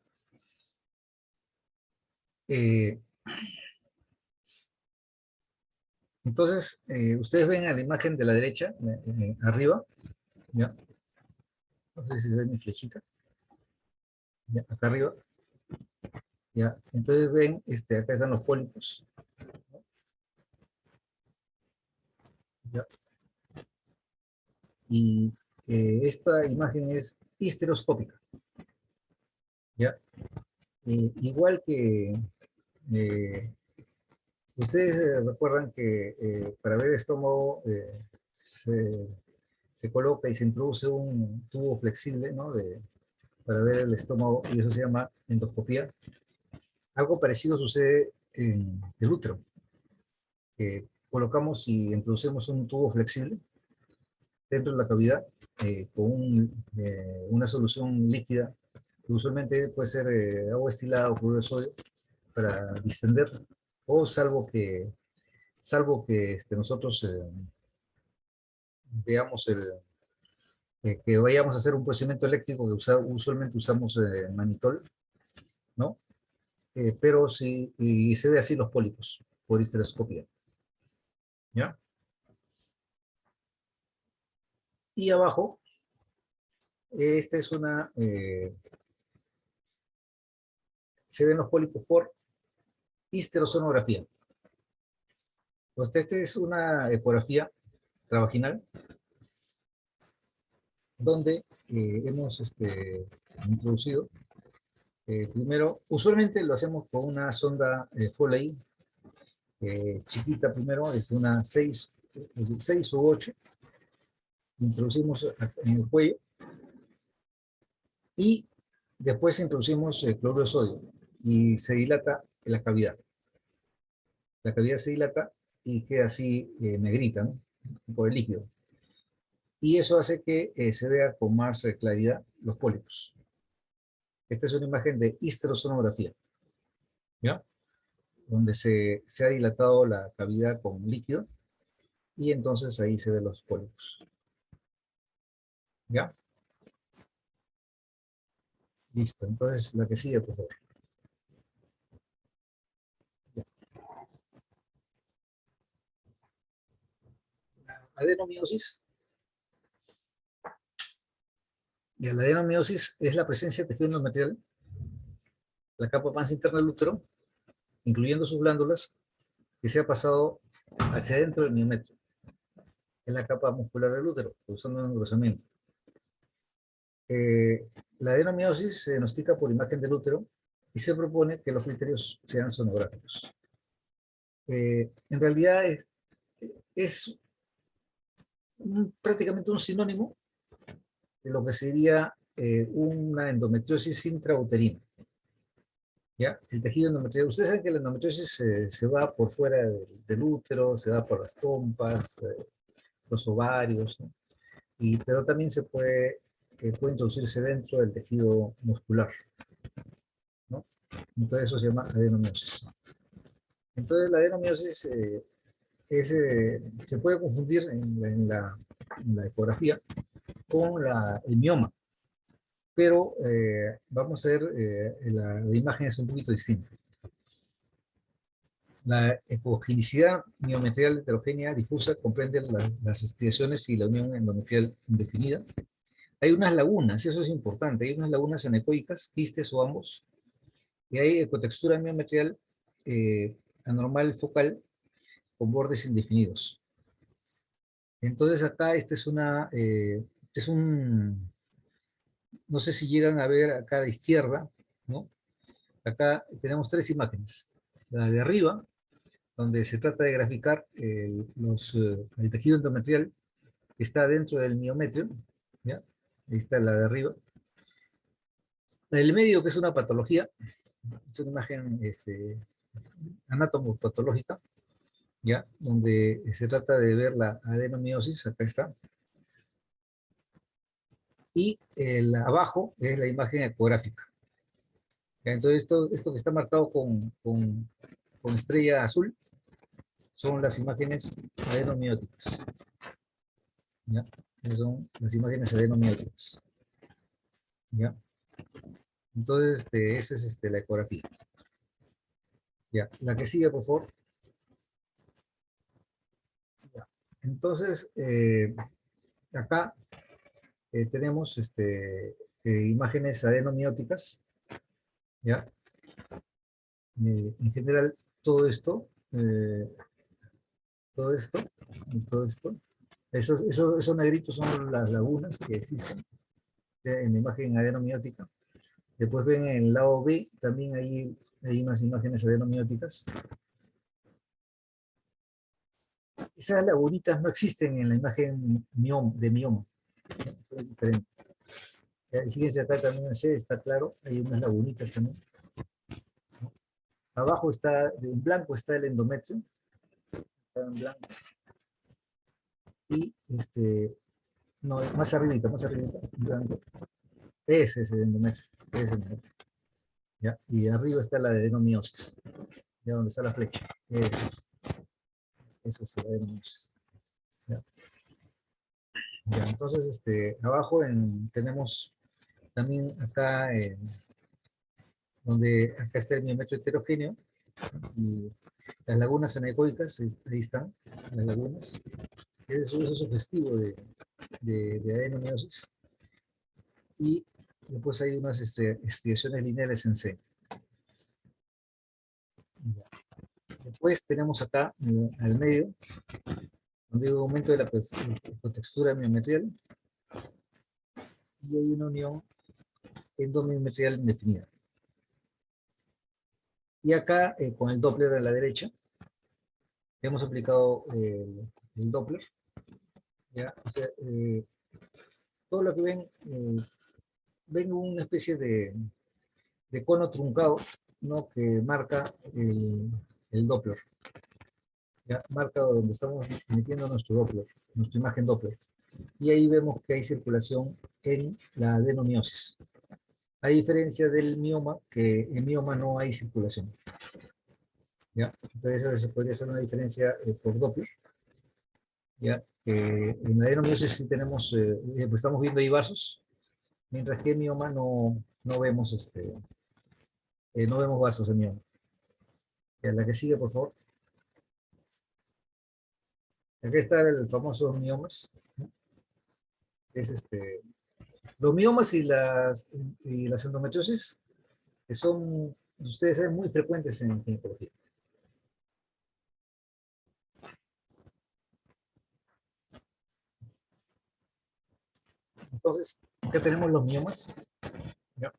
Eh, entonces, ustedes ven a la imagen de la derecha, arriba, ¿ya? No sé si se ve mi flechita, ¿ya? Acá arriba, ¿ya? Entonces ven, acá están los pólipos, ¿ya? Y esta imagen es histeroscópica, ¿ya? Igual que eh, ustedes recuerdan que para ver el estómago se coloca y se introduce un tubo flexible, ¿no? Para ver el estómago, y eso se llama endoscopía. Algo parecido sucede en el útero, que colocamos y introducimos un tubo flexible dentro de la cavidad una solución líquida, que usualmente puede ser agua destilada o cloruro de sodio, para distender, o salvo que nosotros veamos que vayamos a hacer un procedimiento eléctrico que usualmente usamos manitol, ¿no? Pero sí, y se ve así los pólipos por histeroscopia, ¿ya? Y abajo, esta es se ven los pólipos por histerosonografía. Pues esta es una ecografía travaginal donde hemos introducido, primero, usualmente lo hacemos con una sonda Foley chiquita primero, es una 6 u 8, introducimos en el cuello y después introducimos cloruro de sodio y se dilata la cavidad. La cavidad se dilata y queda así negrita, ¿no? Por el líquido. Y eso hace que se vea con más claridad los pólipos. Esta es una imagen de histerosonografía, ¿ya? Donde se ha dilatado la cavidad con líquido y entonces ahí se ven los pólipos. ¿Ya? Listo. Entonces, la que sigue, por favor. Ya. La adenomiosis Y la adenomiosis es la presencia de tejido endometrial, la capa más interna del útero, incluyendo sus glándulas, que se ha pasado hacia adentro del miometrio, en la capa muscular del útero, causando un engrosamiento. La adenomiosis se diagnostica por imagen del útero y se propone que los criterios sean sonográficos. En realidad es prácticamente un sinónimo de lo que sería una endometriosis intrauterina. ¿Ya? El tejido endometrial, ustedes saben que la endometriosis se va por fuera del útero, se va por las trompas, los ovarios, ¿no? Pero también puede introducirse dentro del tejido muscular, ¿no? Entonces eso se llama adenomiosis. Entonces la adenomiosis se puede confundir en la ecografía con el mioma, pero vamos a ver, la imagen es un poquito distinta. La ecogenicidad miometrial heterogénea difusa comprende las estriaciones y la unión endometrial indefinida. Hay unas lagunas, eso es importante, hay unas lagunas anecoicas, quistes o ambos, y hay ecotextura miometrial anormal focal con bordes indefinidos. Entonces acá este es un, no sé si llegan a ver acá a la izquierda, ¿no? Acá tenemos tres imágenes. La de arriba, donde se trata de graficar el tejido endometrial que está dentro del miometrio, ¿ya? Ahí está la de arriba. La del medio, que es una patología, es una imagen anatomopatológica, ¿ya? Donde se trata de ver la adenomiosis, acá está. Y abajo es la imagen ecográfica. ¿Ya? Entonces esto que está marcado con estrella azul son las imágenes adenomióticas. ¿Ya? Esas son las imágenes adenomióticas. ¿Ya? Entonces, esa es la ecografía. Ya, la que sigue, por favor. Ya. Entonces, acá tenemos imágenes adenomióticas. ¿Ya? En general, todo esto, todo esto, y todo esto, esos negritos son las lagunas que existen en la imagen adenomiótica. Después ven en el lado B, también hay unas imágenes adenomióticas. Esas lagunitas no existen en la imagen de mioma. Es diferente. Fíjense acá también, está claro, hay unas lagunitas también. Abajo está, en blanco está el endometrio. Está en blanco. Y no, más arribita, en blanco. Ese es el endometrio. Ese es el endometrio. ¿Ya? Y arriba está la adenomiosis. Ya donde está la flecha. Eso es la adenomiosis. ¿Ya? Ya, entonces, abajo tenemos también acá, donde acá está el miometrio heterogéneo, y las lagunas anecoicas, ahí están, las lagunas. Eso es sugestivo de adenomiosis. Y después hay unas estriaciones lineales en C. Ya. Después tenemos acá, al medio, donde hay un aumento de la textura miometrial, y hay una unión endomiometrial indefinida. Y acá, con el Doppler a la derecha, hemos aplicado el Doppler. ¿Ya? O sea, todo lo que ven una especie de cono truncado, ¿no? Que marca el Doppler. ¿Ya? Marca donde estamos metiendo nuestro Doppler, nuestra imagen Doppler. Y ahí vemos que hay circulación en la adenomiosis. A diferencia del mioma, que en mioma no hay circulación. ¿Ya? Entonces, a veces podría ser una diferencia por Doppler. ¿Ya? En la adenomiosis sí tenemos, pues estamos viendo ahí vasos, mientras que en mioma no vemos, no vemos vasos en mioma. Ya, la que sigue, por favor. Acá está el famoso miomas, ¿no? Es Los miomas y las endometriosis, que son, ustedes saben, muy frecuentes en ginecología. Entonces, acá tenemos los miomas. ¿Ya?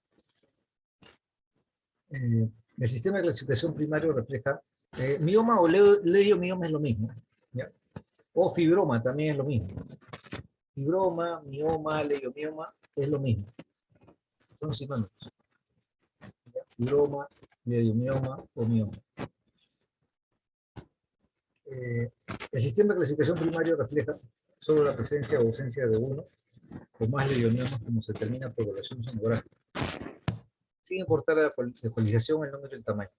El sistema de clasificación primario refleja mioma o leiomioma es lo mismo. ¿Ya? O fibroma también es lo mismo. Fibroma, mioma, leiomioma es lo mismo. Son sinónimos. ¿Ya? Fibroma, leiomioma o mioma. El sistema de clasificación primario refleja solo la presencia o ausencia de uno o más leioniomas como se determina por evaluación sonográfica, sin importar la localización, el número y el tamaño.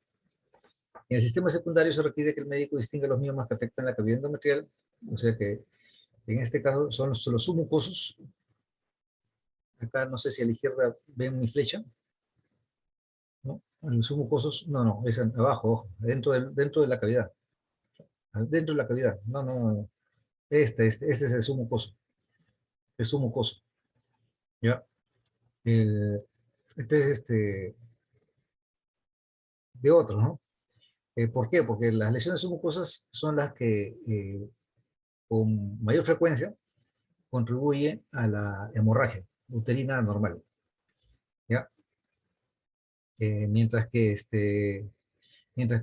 En el sistema secundario se requiere que el médico distinga los miomas que afectan la cavidad endometrial, o sea que en este caso son los submucosos. Acá no sé si a la izquierda ven mi flecha, ¿no? Los submucosos, no, es abajo, ojo, dentro de la cavidad. Dentro de la cavidad, no. Este es el submucoso. El submucoso, ¿ya? Este es de otro, ¿no? ¿Por qué? Porque las lesiones submucosas son las que con mayor frecuencia contribuyen a la hemorragia uterina normal, ¿ya? Mientras que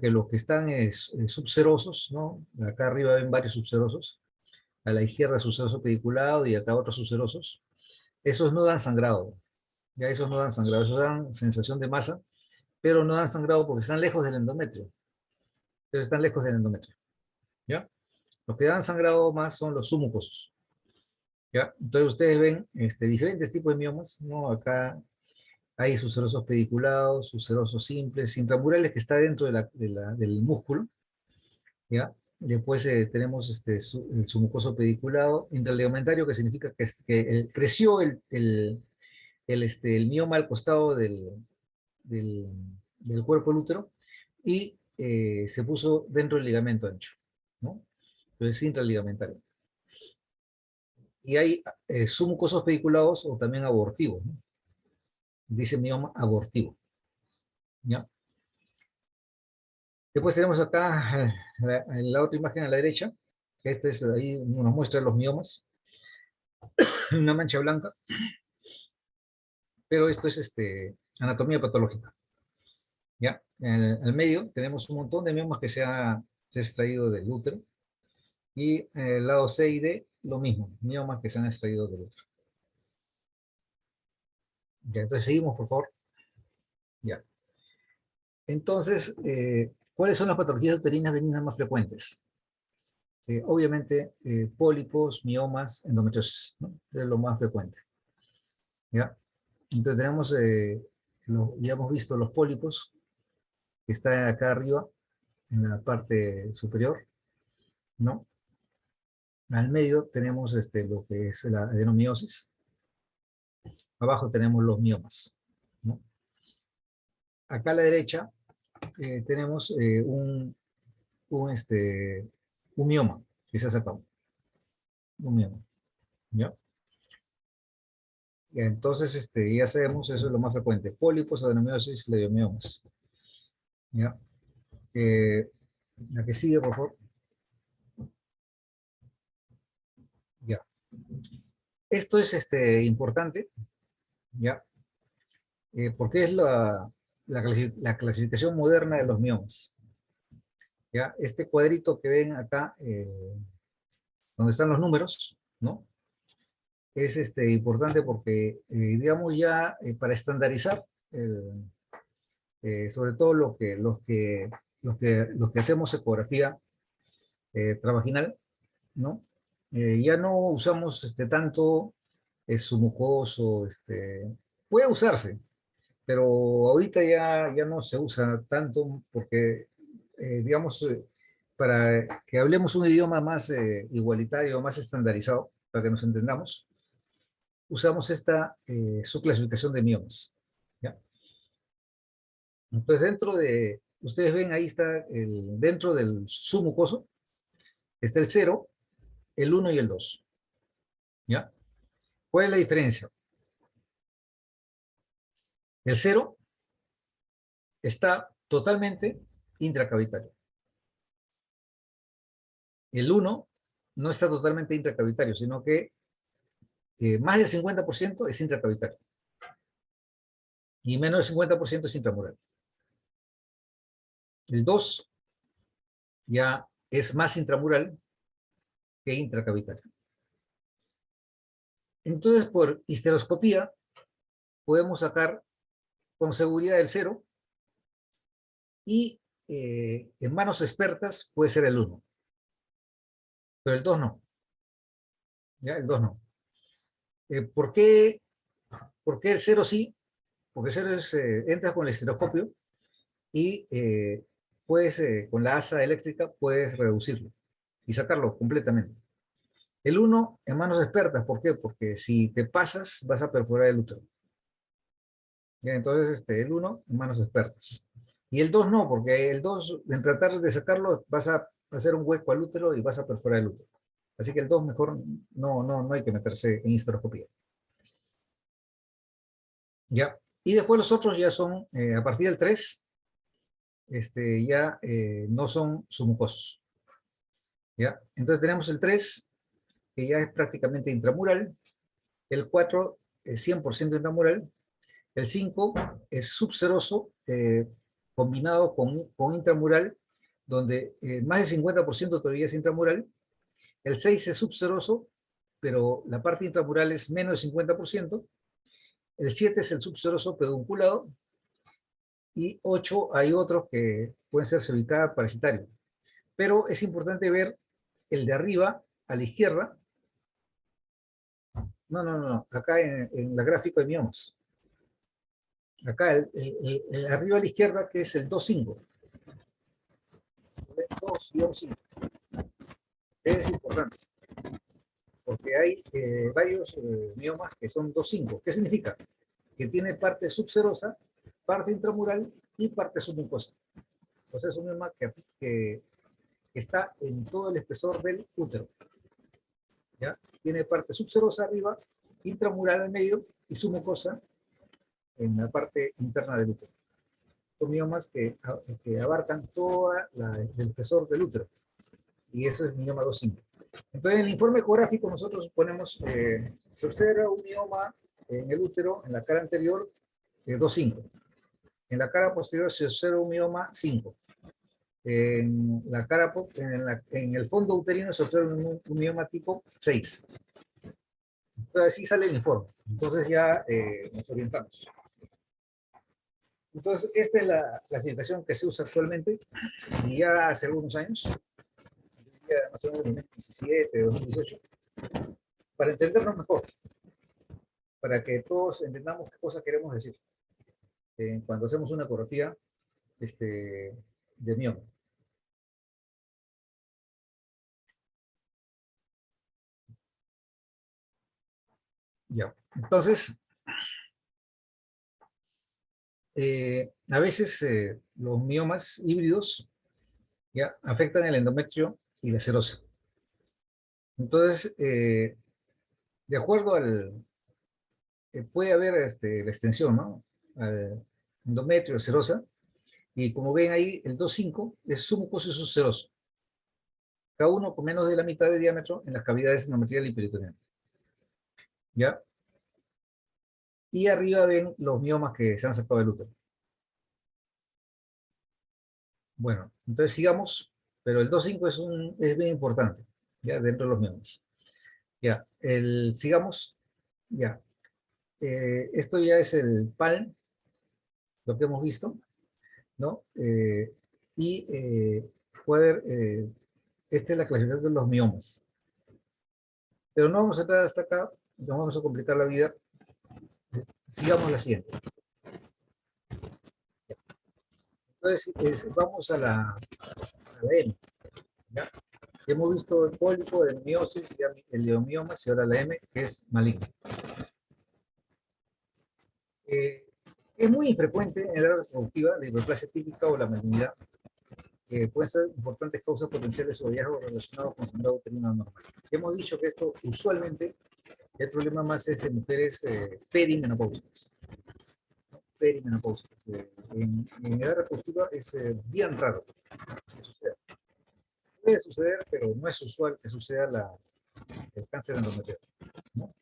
los que están subserosos, ¿no? Acá arriba ven varios subserosos, a la izquierda subseroso pediculado y acá otros subserosos, esos no dan sangrado, ya esos no dan sangrado, esos dan sensación de masa, pero no dan sangrado porque están lejos del endometrio, pero están lejos del endometrio, ¿ya? Los que dan sangrado más son los submucosos, ¿ya? Entonces ustedes ven diferentes tipos de miomas, ¿no? Acá hay sucerosos pediculados, sucerosos simples, intramurales que está dentro del músculo, ¿ya? Después tenemos el submucoso pediculado, intraligamentario, que significa que creció el mioma al costado del, del cuerpo del útero y se puso dentro del ligamento ancho, ¿no? Entonces, intraligamentario. Y hay submucosos pediculados o también abortivos, ¿no? Dice mioma abortivo, ¿ya? Después tenemos acá en la otra imagen a la derecha, que ahí nos muestra los miomas, una mancha blanca, pero esto es anatomía patológica, ¿ya? Al medio tenemos un montón de miomas que se ha extraído del útero, y en el lado C y D, lo mismo, miomas que se han extraído del útero. Ya, entonces seguimos, por favor. Ya. Entonces, ¿cuáles son las patologías uterinas benignas más frecuentes? Obviamente, pólipos, miomas, endometriosis, ¿no? Es lo más frecuente. ¿Ya? Entonces tenemos, ya hemos visto los pólipos, que están acá arriba, en la parte superior, ¿no? Al medio tenemos lo que es la adenomiosis. Abajo tenemos los miomas, ¿no? Acá a la derecha tenemos un, un mioma que se ha sacado. Un mioma, ¿ya? Y entonces, ya sabemos, eso es lo más frecuente. Pólipos, adenomiosis, leiomiomas. ¿Ya? La que sigue, por favor. Ya. Esto es importante, ¿ya? Porque es la clasificación moderna de los miomas. ¿Ya? Este cuadrito que ven acá, donde están los números, ¿no? Es importante porque, digamos ya, para estandarizar, sobre todo los que hacemos ecografía travaginal, ¿no? Ya no usamos tanto su mucoso, puede usarse, pero ahorita ya no se usa tanto porque, digamos, para que hablemos un idioma más igualitario, más estandarizado, para que nos entendamos, usamos esta subclasificación de miomas, ¿ya? Entonces, ustedes ven ahí está, dentro del submucoso, está el 0, el 1 y el 2, ¿ya? ¿Cuál es la diferencia? El 0 está totalmente intracavitario. El 1 no está totalmente intracavitario, sino que más del 50% es intracavitario. Y menos del 50% es intramural. El 2 ya es más intramural que intracavitario. Entonces, por histeroscopía, podemos sacar con seguridad el 0 y en manos expertas puede ser el 1. Pero el 2 no. ¿Ya? El 2 no. ¿Por qué el 0 sí? Porque el 0 es, entras con el estereoscopio y puedes, con la asa eléctrica, puedes reducirlo y sacarlo completamente. El 1 en manos expertas, ¿por qué? Porque si te pasas, vas a perforar el útero. ¿Ya? Entonces, el 1 en manos expertas. Y el 2 no, porque el 2, en tratar de sacarlo, vas a hacer un hueco al útero y vas a perforar el útero. Así que el 2 mejor no hay que meterse en histeroscopía. ¿Ya? Y después los otros ya son, a partir del 3, ya no son submucosos. ¿Ya? Entonces tenemos el 3, que ya es prácticamente intramural. El 4 es 100% intramural. El 5 es subseroso, combinado con intramural, donde más del 50% todavía es intramural. El 6 es subseroso, pero la parte intramural es menos del 50%. El 7 es el subseroso pedunculado. Y 8 hay otros que pueden ser cervical parasitario. Pero es importante ver el de arriba a la izquierda. No. Acá en la gráfica de miomas. Acá el arriba a la izquierda, que es el 2,5. 2-5. Es importante. Porque hay varios miomas que son 2,5. ¿Qué significa? Que tiene parte subserosa, parte intramural y parte submucosa. Entonces es un mioma que está en todo el espesor del útero. ¿Ya? Tiene parte subserosa arriba, intramural en medio y submucosa en la parte interna del útero. Son miomas que abarcan todo el espesor del útero. Y eso es mioma 2,5. Entonces, en el informe ecográfico nosotros ponemos, se observa un mioma en el útero, en la cara anterior, 2,5. En la cara posterior se observa un mioma 5. En el fondo uterino se observa un mioma tipo 6. Entonces, así sale el informe. Entonces ya nos orientamos. Entonces, esta es la clasificación que se usa actualmente y ya hace algunos años, ya más o menos en 2017, 2018, para entendernos mejor, para que todos entendamos qué cosas queremos decir cuando hacemos una ecografía de mioma. Ya, entonces, a veces los miomas híbridos ya afectan el endometrio y la serosa. Entonces, de acuerdo al, puede haber la extensión, ¿no? Al endometrio, serosa, y como ven ahí, el 2,5 es submucoso y subseroso. Cada uno con menos de la mitad de diámetro en las cavidades endometrial y peritoneal. ¿Ya? Y arriba ven los miomas que se han sacado del útero. Bueno, entonces sigamos, pero el 2,5 es bien importante, ¿ya? Dentro de los miomas. Ya, sigamos, ya. Esto ya es el PALM, lo que hemos visto, ¿no? Y puede haber, esta es la clasificación de los miomas. Pero no vamos a entrar hasta acá, no vamos a complicar la vida. Sigamos la siguiente. Entonces, vamos a la M. ¿Ya? Hemos visto el pólipo, el miosis, el leomioma, y ahora la M, que es maligno. Es muy infrecuente en el área reproductiva la hiperplasia típica o la malignidad. Pueden ser importantes causas potenciales o hallazgos relacionados con sangrado uterino anormal. Hemos dicho que esto usualmente el problema más es de mujeres perimenopáusicas. perimenopáusicas. En edad reproductiva es bien raro que suceda. Puede suceder, pero no es usual que suceda el cáncer endometrial, ¿no?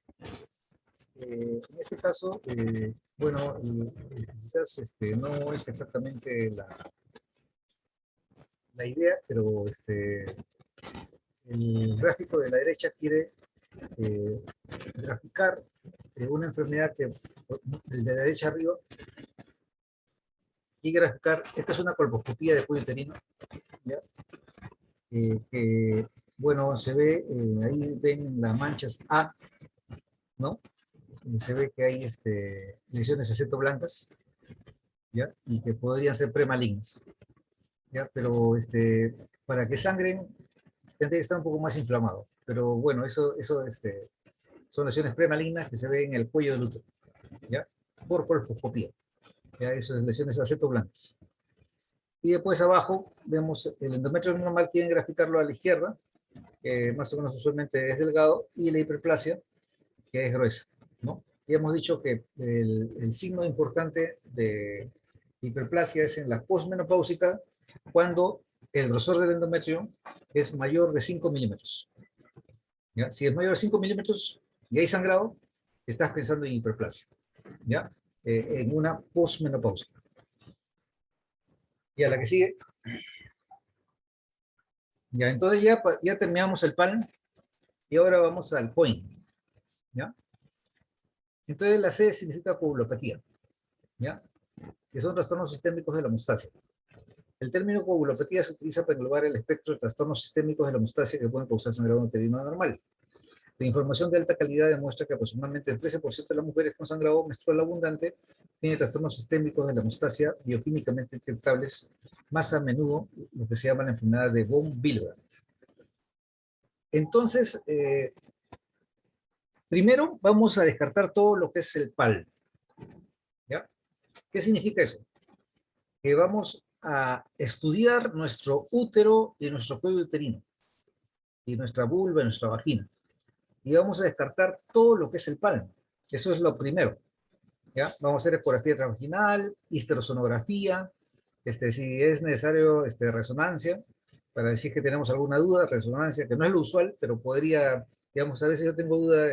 En este caso, bueno, quizás no es exactamente la idea, pero el gráfico de la derecha quiere eh, graficar una enfermedad que, el de la derecha arriba, quiere graficar, esta es una colposcopía de cuello uterino, ¿ya? Que, bueno, se ve, ahí ven las manchas A, ¿no? Se ve que hay lesiones acetoblancas, ¿ya? Y que podrían ser premalignas, ¿ya? Pero para que sangren, tendría que estar un poco más inflamado. Pero bueno, eso son lesiones premalignas que se ven en el cuello del útero, ¿ya? Por colposcopía, ¿ya? Eso es lesiones acetoblancas. Y después abajo vemos el endometrio normal, quieren graficarlo a la izquierda, que más o menos usualmente es delgado, y la hiperplasia, que es gruesa, ¿no? Y hemos dicho que el signo importante de hiperplasia es en la posmenopáusica, cuando el grosor del endometrio es mayor de 5 milímetros. ¿Ya? Si es mayor de 5 milímetros y hay sangrado, estás pensando en hiperplasia, ¿ya? En una posmenopáusica. Y a la que sigue, ya, entonces ya terminamos el pan y ahora vamos al point, ¿ya? Entonces la C significa coagulopatía, ¿ya? Que son trastornos sistémicos de la hemostasia. El término coagulopatía se utiliza para englobar el espectro de trastornos sistémicos de la hemostasia que pueden causar sangrado uterino anormal. La información de alta calidad demuestra que aproximadamente el 13% de las mujeres con sangrado menstrual abundante tiene trastornos sistémicos de la hemostasia bioquímicamente detectables, más a menudo lo que se llama la enfermedad de von Willebrand. Entonces, primero vamos a descartar todo lo que es el PAL, ¿ya? ¿Qué significa eso? Que vamos a estudiar nuestro útero y nuestro cuello uterino, y nuestra vulva y nuestra vagina. Y vamos a descartar todo lo que es el PAL. Eso es lo primero, ¿ya? Vamos a hacer ecografía transvaginal, histerosonografía, si es necesario, resonancia, para decir que tenemos alguna duda, resonancia, que no es lo usual, pero podría, digamos, a veces yo tengo duda,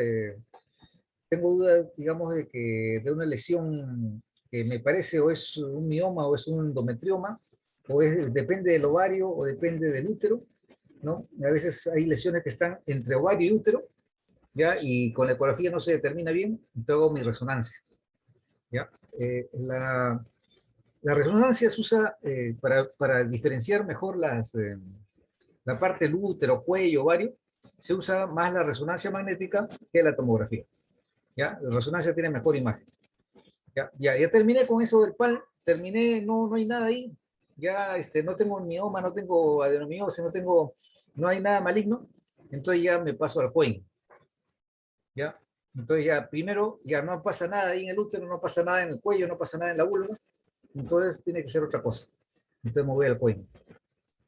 digamos, de una lesión que me parece o es un mioma o es un endometrioma, o depende del ovario o depende del útero, ¿no? A veces hay lesiones que están entre ovario y útero, ¿ya? Y con la ecografía no se determina bien, entonces hago mi resonancia, ¿ya? La resonancia se usa para diferenciar mejor la parte del útero, cuello, ovario, se usa más la resonancia magnética que la tomografía, ¿ya? La resonancia tiene mejor imagen. Ya terminé con eso del PAL, terminé, no hay nada ahí, ya no tengo mioma, no tengo adenomiosis, no hay nada maligno, entonces ya me paso al COIN, ¿ya? Entonces ya primero, ya no pasa nada ahí en el útero, no pasa nada en el cuello, no pasa nada en la vulva, entonces tiene que ser otra cosa, entonces me voy al COIN.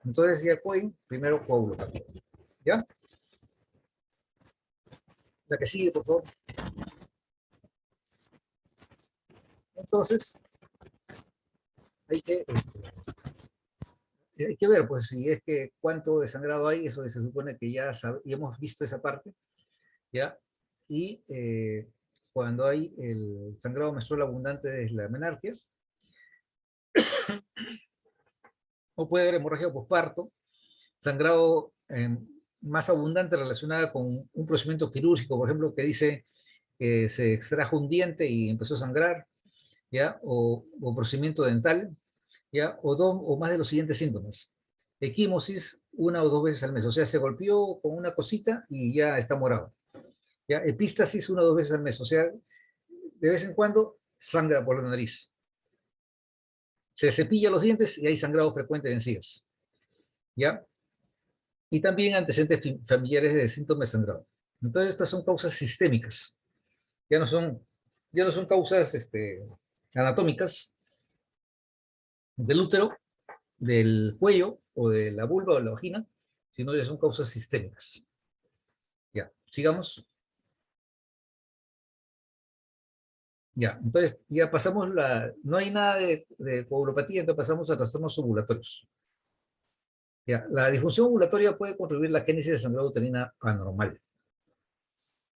Entonces ya el COIN, primero coágulo, ¿ya? La que sigue, por favor. Entonces, hay que, hay que ver, pues, si es que cuánto de sangrado hay, eso se supone que ya hemos visto esa parte, ¿ya? Y cuando hay el sangrado menstrual abundante es la menarquia, o puede haber hemorragia posparto, sangrado más abundante relacionada con un procedimiento quirúrgico, por ejemplo, que dice que se extrajo un diente y empezó a sangrar, ¿ya? O procedimiento dental, ¿ya? O más de los siguientes síntomas. Equimosis 1 o 2 veces al mes, o sea, se golpeó con una cosita y ya está morado. ¿Ya? Epístasis 1 o 2 veces al mes, o sea, de vez en cuando sangra por la nariz. Se cepilla los dientes y hay sangrado frecuente de encías, ¿ya? Y también antecedentes familiares de síntomas de sangrado. Entonces, estas son causas sistémicas, ya no son causas anatómicas del útero, del cuello o de la vulva o de la vagina, sino ya son causas sistémicas. Ya, sigamos. Ya, entonces ya pasamos no hay nada de coagulopatía, entonces pasamos a trastornos ovulatorios. Ya, la disfunción ovulatoria puede contribuir a la génesis de sangrado uterina anormal.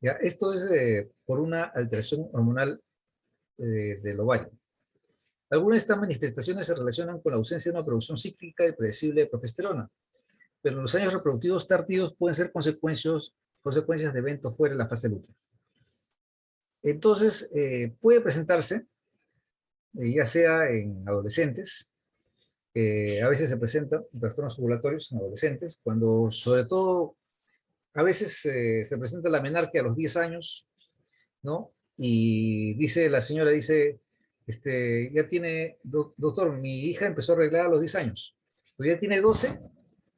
Ya, esto es por una alteración hormonal del ovario. Algunas de estas manifestaciones se relacionan con la ausencia de una producción cíclica y predecible de progesterona, pero los años reproductivos tardíos pueden ser consecuencias de eventos fuera de la fase lútea. Entonces, puede presentarse, ya sea en adolescentes, a veces se presentan trastornos ovulatorios en adolescentes, cuando sobre todo, a veces se presenta la menarquia a los 10 años, ¿no? Y la señora dice, ya tiene, doctor, mi hija empezó a arreglar a los 10 años, pero ya tiene 12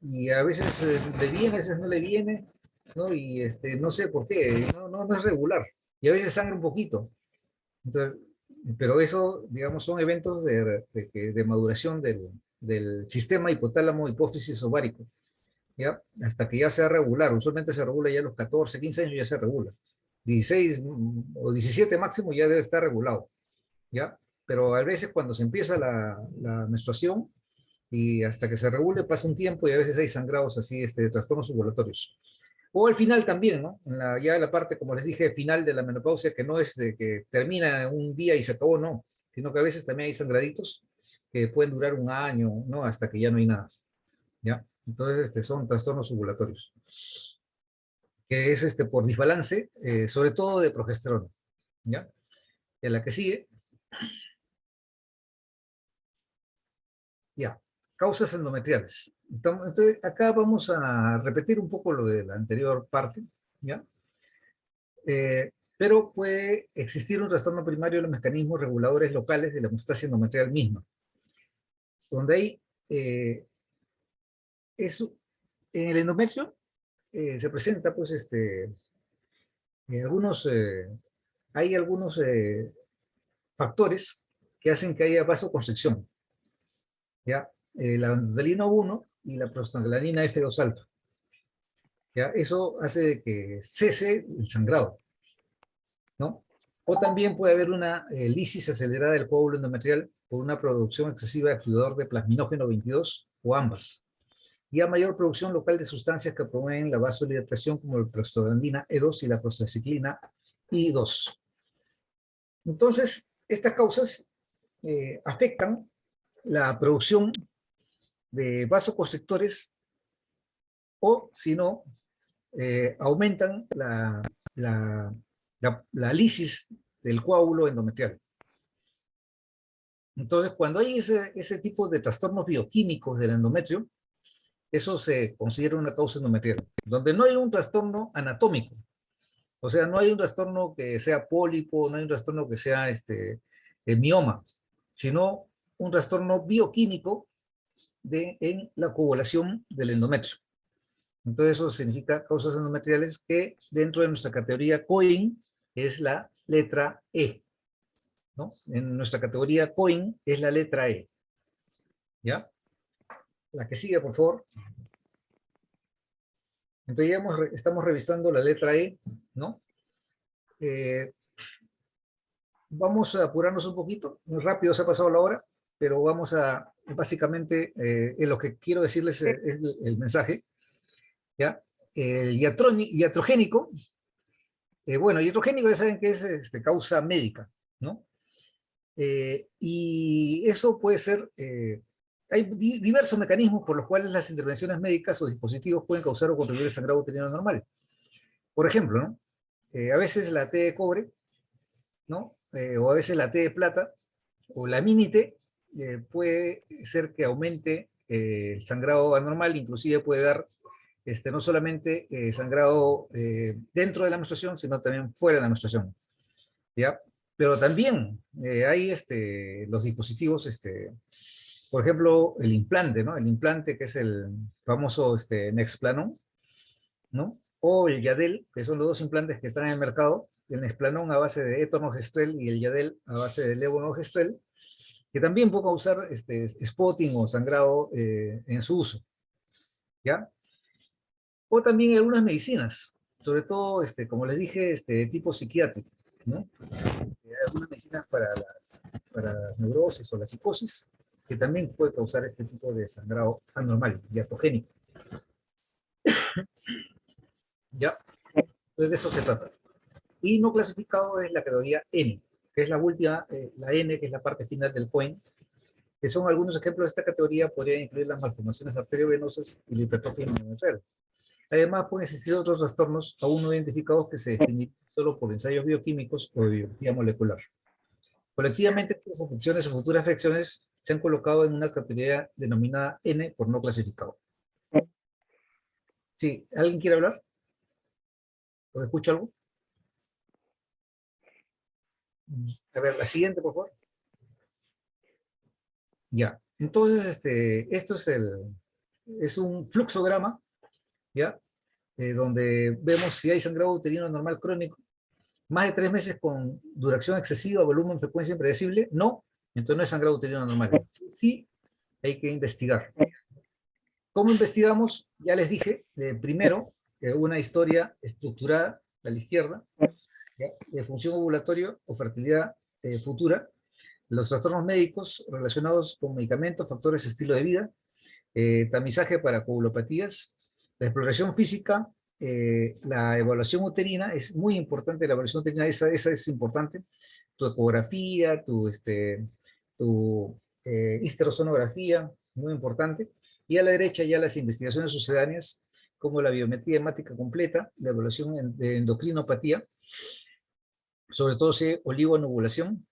y a veces le viene, a veces no le viene, ¿no? Y no sé por qué, no es regular. Y a veces sangra un poquito. Entonces, pero eso, digamos, son eventos de maduración del sistema hipotálamo hipófisis ovárico, ¿ya? Hasta que ya sea regular. Usualmente se regula ya a los 14, 15 años ya se regula. 16 o 17 máximo ya debe estar regulado, ¿ya? Pero a veces cuando se empieza la menstruación y hasta que se regule pasa un tiempo y a veces hay sangrados así, trastornos ovulatorios. O al final también, ¿no? Ya la parte, como les dije, final de la menopausia, que no es de que termina un día y se acabó, no, sino que a veces también hay sangraditos que pueden durar un año, ¿no? Hasta que ya no hay nada, ¿ya? Entonces, son trastornos ovulatorios, que es por desbalance, sobre todo de progesterona, ¿ya? En la que sigue, ya, causas endometriales. Entonces, acá vamos a repetir un poco lo de la anterior parte, ¿ya? Pero puede existir un trastorno primario de los mecanismos reguladores locales de la hemostasia endometrial misma, donde hay, en el endometrio se presenta, pues, algunos, hay algunos factores que hacen que haya vasoconstricción, ¿ya? La androstenediona 1 y la prostaglandina F2 alfa, ¿ya? Eso hace de que cese el sangrado, ¿no? O también puede haber una lisis acelerada del coágulo endometrial por una producción excesiva de activador de plasminógeno 22 o ambas. Y a mayor producción local de sustancias que promueven la vasodilatación como la prostaglandina E2 y la prostaciclina I2. Entonces, estas causas afectan la producción de vasoconstrictores o, si no, aumentan la lisis del coágulo endometrial. Entonces, cuando hay ese tipo de trastornos bioquímicos del endometrio, eso se considera una causa endometrial, donde no hay un trastorno anatómico, o sea, no hay un trastorno que sea pólipo, no hay un trastorno que sea mioma, sino un trastorno bioquímico en la coagulación del endometrio. Entonces eso significa causas endometriales que dentro de nuestra categoría COIN es la letra E, ¿no? En nuestra categoría COIN es la letra E, ¿ya? La que sigue, por favor. Entonces ya estamos revisando la letra E, ¿no? Vamos a apurarnos un poquito, muy rápido se ha pasado la hora, pero vamos a, básicamente, lo que quiero decirles es el mensaje, ¿ya? El iatrogénico, bueno, iatrogénico ya saben que es causa médica, ¿no? Y eso puede ser, hay diversos mecanismos por los cuales las intervenciones médicas o dispositivos pueden causar o contribuir al sangrado uterino normal. Por ejemplo, ¿no? A veces la T de cobre, ¿no? O a veces la T de plata, o la mini T, puede ser que aumente el sangrado anormal, inclusive puede dar no solamente sangrado dentro de la menstruación, sino también fuera de la menstruación, ¿ya? Pero también hay los dispositivos, por ejemplo, el implante, ¿no? El implante que es el famoso Nexplanon, ¿no? O el Yadel, que son los dos implantes que están en el mercado, el Nexplanon a base de etonogestrel y el Yadel a base de levonorgestrel, que también puede causar spotting o sangrado en su uso, ¿ya? O también algunas medicinas, sobre todo, como les dije, tipo psiquiátrico, ¿no? algunas medicinas para la neurosis o la psicosis, que también puede causar este tipo de sangrado anormal, diatogénico. ¿Ya? Entonces de eso se trata. Y no clasificado es la categoría N, que es la última, la N, que es la parte final del COIN, que son algunos ejemplos de esta categoría, podrían incluir las malformaciones arteriovenosas y la hipertrofia inmunológica. Además, pueden existir otros trastornos aún no identificados que se definen solo por ensayos bioquímicos o de biología molecular. Colectivamente, estas afecciones o futuras afecciones se han colocado en una categoría denominada N por no clasificado. Sí, ¿alguien quiere hablar? ¿O escucha algo? A ver, la siguiente, por favor. Ya, entonces, esto es un fluxograma, ¿ya? Donde vemos si hay sangrado uterino normal crónico, más de 3 meses con duración excesiva, volumen, frecuencia impredecible, no, entonces no es sangrado uterino normal. Sí, hay que investigar. ¿Cómo investigamos? Ya les dije, primero, una historia estructurada a la izquierda, ¿ya? De función ovulatoria o fertilidad futura, los trastornos médicos relacionados con medicamentos, factores, estilo de vida, tamizaje para coagulopatías, la exploración física, la evaluación uterina, es muy importante la evaluación uterina, esa es importante, tu ecografía, tu histerosonografía, muy importante, y a la derecha ya las investigaciones sucedáneas, como la biometría hemática completa, la evaluación de endocrinopatía, sobre todo si hay oligoanovulación,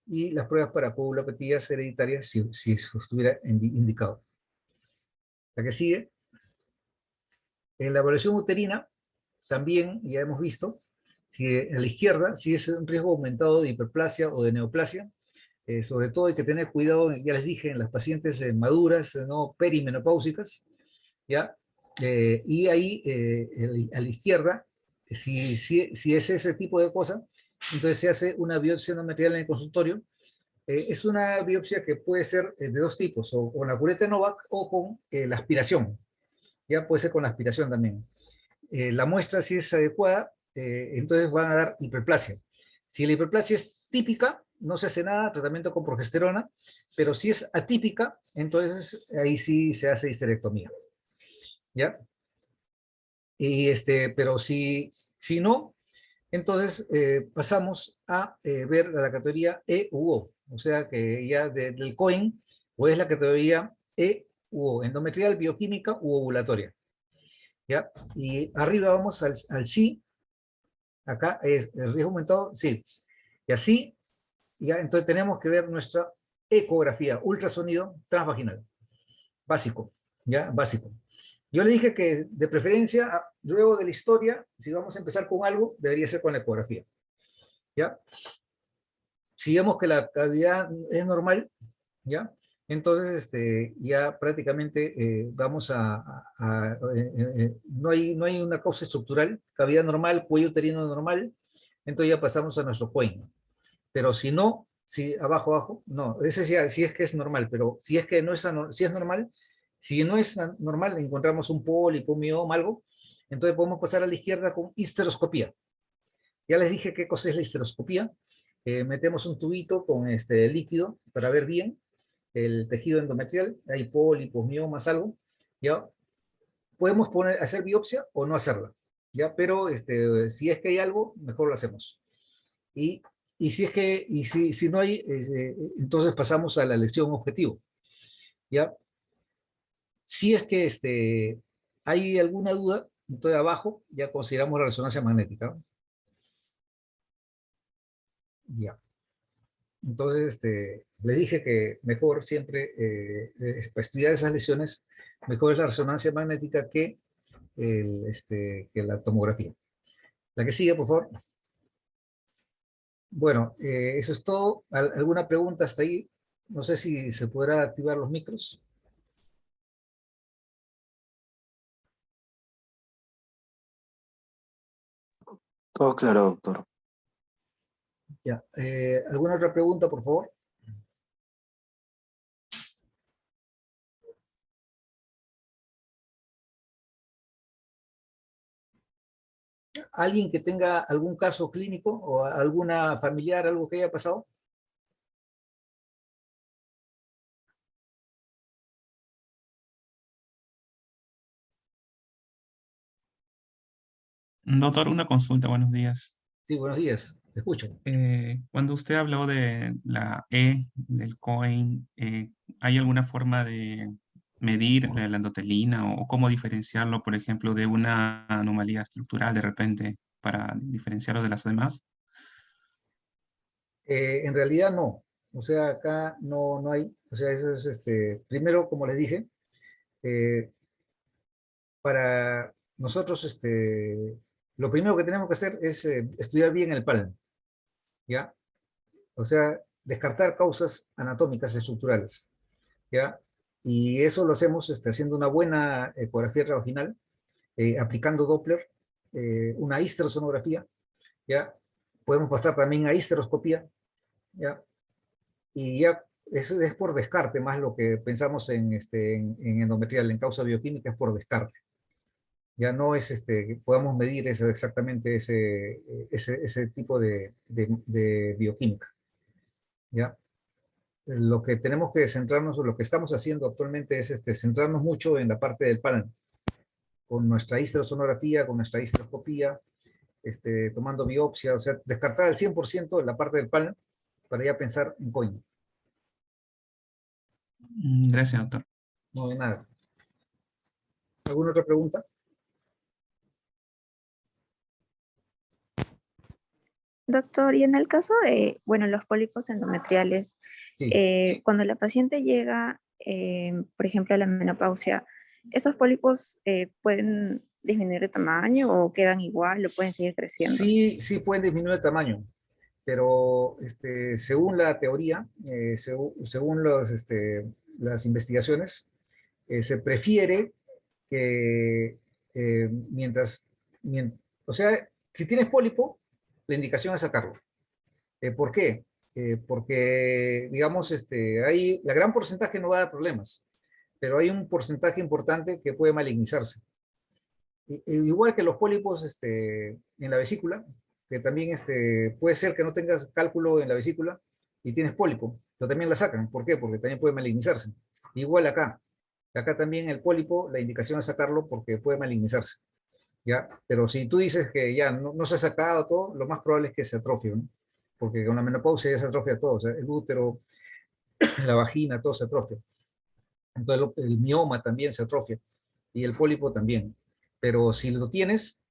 y las pruebas para coagulopatías hereditarias si estuviera indicado. La que sigue. En la evaluación uterina, también ya hemos visto, si a la izquierda, si es un riesgo aumentado de hiperplasia o de neoplasia, sobre todo hay que tener cuidado, ya les dije, en las pacientes maduras, no perimenopáusicas, ¿ya? Y ahí, a la izquierda, si es ese tipo de cosa, entonces se hace una biopsia endometrial en el consultorio. Es una biopsia que puede ser de dos tipos, o con la cureta Novak o con la aspiración. Ya puede ser con la aspiración también. La muestra, si es adecuada, entonces van a dar hiperplasia. Si la hiperplasia es típica, no se hace nada, tratamiento con progesterona, pero si es atípica, entonces ahí sí se hace histerectomía. ¿Ya? Pero si no, entonces pasamos a ver la categoría E u O, o sea que ya del COIN, o es la categoría E u O, endometrial, bioquímica u ovulatoria. ¿Ya? Y arriba vamos al sí, acá es el riesgo aumentado, sí. Y así, ya, entonces tenemos que ver nuestra ecografía, ultrasonido transvaginal, básico, ¿ya? Básico. Yo le dije que de preferencia, luego de la historia, si vamos a empezar con algo, debería ser con la ecografía, ¿ya? Si vemos que la cavidad es normal, ¿ya? Entonces, ya prácticamente vamos no hay una causa estructural, cavidad normal, cuello uterino normal, entonces ya pasamos a nuestro cuello. Pero si no, si abajo, no, ese ya, si es que es normal, pero si es que no es, si es normal, si no es normal, encontramos un pólipo, un mioma, algo, entonces podemos pasar a la izquierda con histeroscopía. Ya les dije qué cosa es la histeroscopía. Metemos un tubito con este líquido para ver bien el tejido endometrial, hay pólipos, miomas, algo, ¿ya? Podemos hacer biopsia o no hacerla, ¿ya? Pero si es que hay algo, mejor lo hacemos. Y, si no hay, entonces pasamos a la lesión objetivo, ¿ya? Si es que hay alguna duda, entonces abajo ya consideramos la resonancia magnética, ¿no? Ya. Entonces, les dije que mejor siempre, para estudiar esas lesiones, mejor es la resonancia magnética que la tomografía. La que sigue, por favor. Bueno, eso es todo. ¿Alguna pregunta hasta ahí? No sé si se podrá activar los micros. Todo claro, doctor. Ya. ¿Alguna otra pregunta, por favor? ¿Alguien que tenga algún caso clínico o alguna familiar, algo que haya pasado? Doctor, una consulta, buenos días. Sí, buenos días, te escucho. Cuando usted habló de la del COIN, ¿hay alguna forma de medir la endotelina o cómo diferenciarlo, por ejemplo, de una anomalía estructural de repente para diferenciarlo de las demás? En realidad no, o sea, acá no hay, o sea, eso es, primero, como les dije, eh, para nosotros, lo primero que tenemos que hacer es estudiar bien el PALM, ¿ya? O sea, descartar causas anatómicas estructurales, ¿ya? Y eso lo hacemos haciendo una buena ecografía vaginal, aplicando Doppler, una histerosonografía, ¿ya? Podemos pasar también a histeroscopía, ¿ya? Y ya eso es por descarte, más lo que pensamos en endometrial, en causa bioquímica es por descarte. Ya no es que podamos medir eso, exactamente ese tipo de bioquímica, ¿ya? Lo que tenemos que centrarnos, o lo que estamos haciendo actualmente es centrarnos mucho en la parte del PALM, con nuestra histerosonografía, con nuestra histeroscopía, tomando biopsia, o sea, descartar al 100% la parte del PALM para ya pensar en COIN. Gracias, doctor. No de nada. ¿Alguna otra pregunta? Doctor, y en el caso de, bueno, los pólipos endometriales, Sí. cuando la paciente llega, por ejemplo, a la menopausia, ¿estos pólipos pueden disminuir de tamaño o quedan igual o pueden seguir creciendo? Sí, sí pueden disminuir de tamaño, pero según la teoría, según las investigaciones, se prefiere que mientras, o sea, si tienes pólipo, la indicación es sacarlo. ¿Por qué? Porque, digamos, hay, la gran porcentaje no va a dar problemas, pero hay un porcentaje importante que puede malignizarse. Igual que los pólipos en la vesícula, que también puede ser que no tengas cálculo en la vesícula y tienes pólipo, pero también la sacan. ¿Por qué? Porque también puede malignizarse. Igual acá. Acá también el pólipo, la indicación es sacarlo porque puede malignizarse. ¿Ya? Pero si tú dices que ya no se ha sacado todo, lo más probable es que se atrofie, ¿no? Porque con la menopausia ya se atrofia todo, o sea, el útero, la vagina, todo se atrofia. Entonces el mioma también se atrofia y el pólipo también. Pero si lo tienes,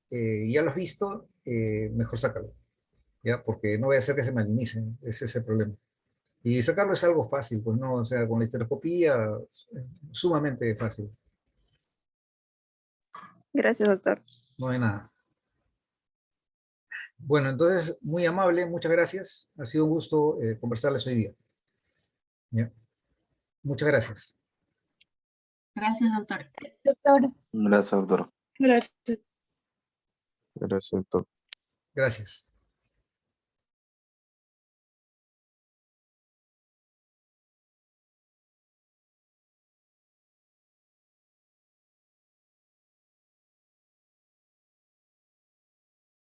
ya lo has visto, mejor sácalo, ¿ya? Porque no voy a hacer que se malignice, ese es el problema. Y sacarlo es algo fácil, pues no, o sea, con la histeroscopía, sumamente fácil, Gracias, doctor. no hay nada. Bueno, entonces, muy amable, muchas gracias. Ha sido un gusto conversarles hoy día. ¿Ya? Muchas gracias. Gracias, doctor. Doctor. Gracias, doctor. Gracias. Gracias, doctor. Gracias.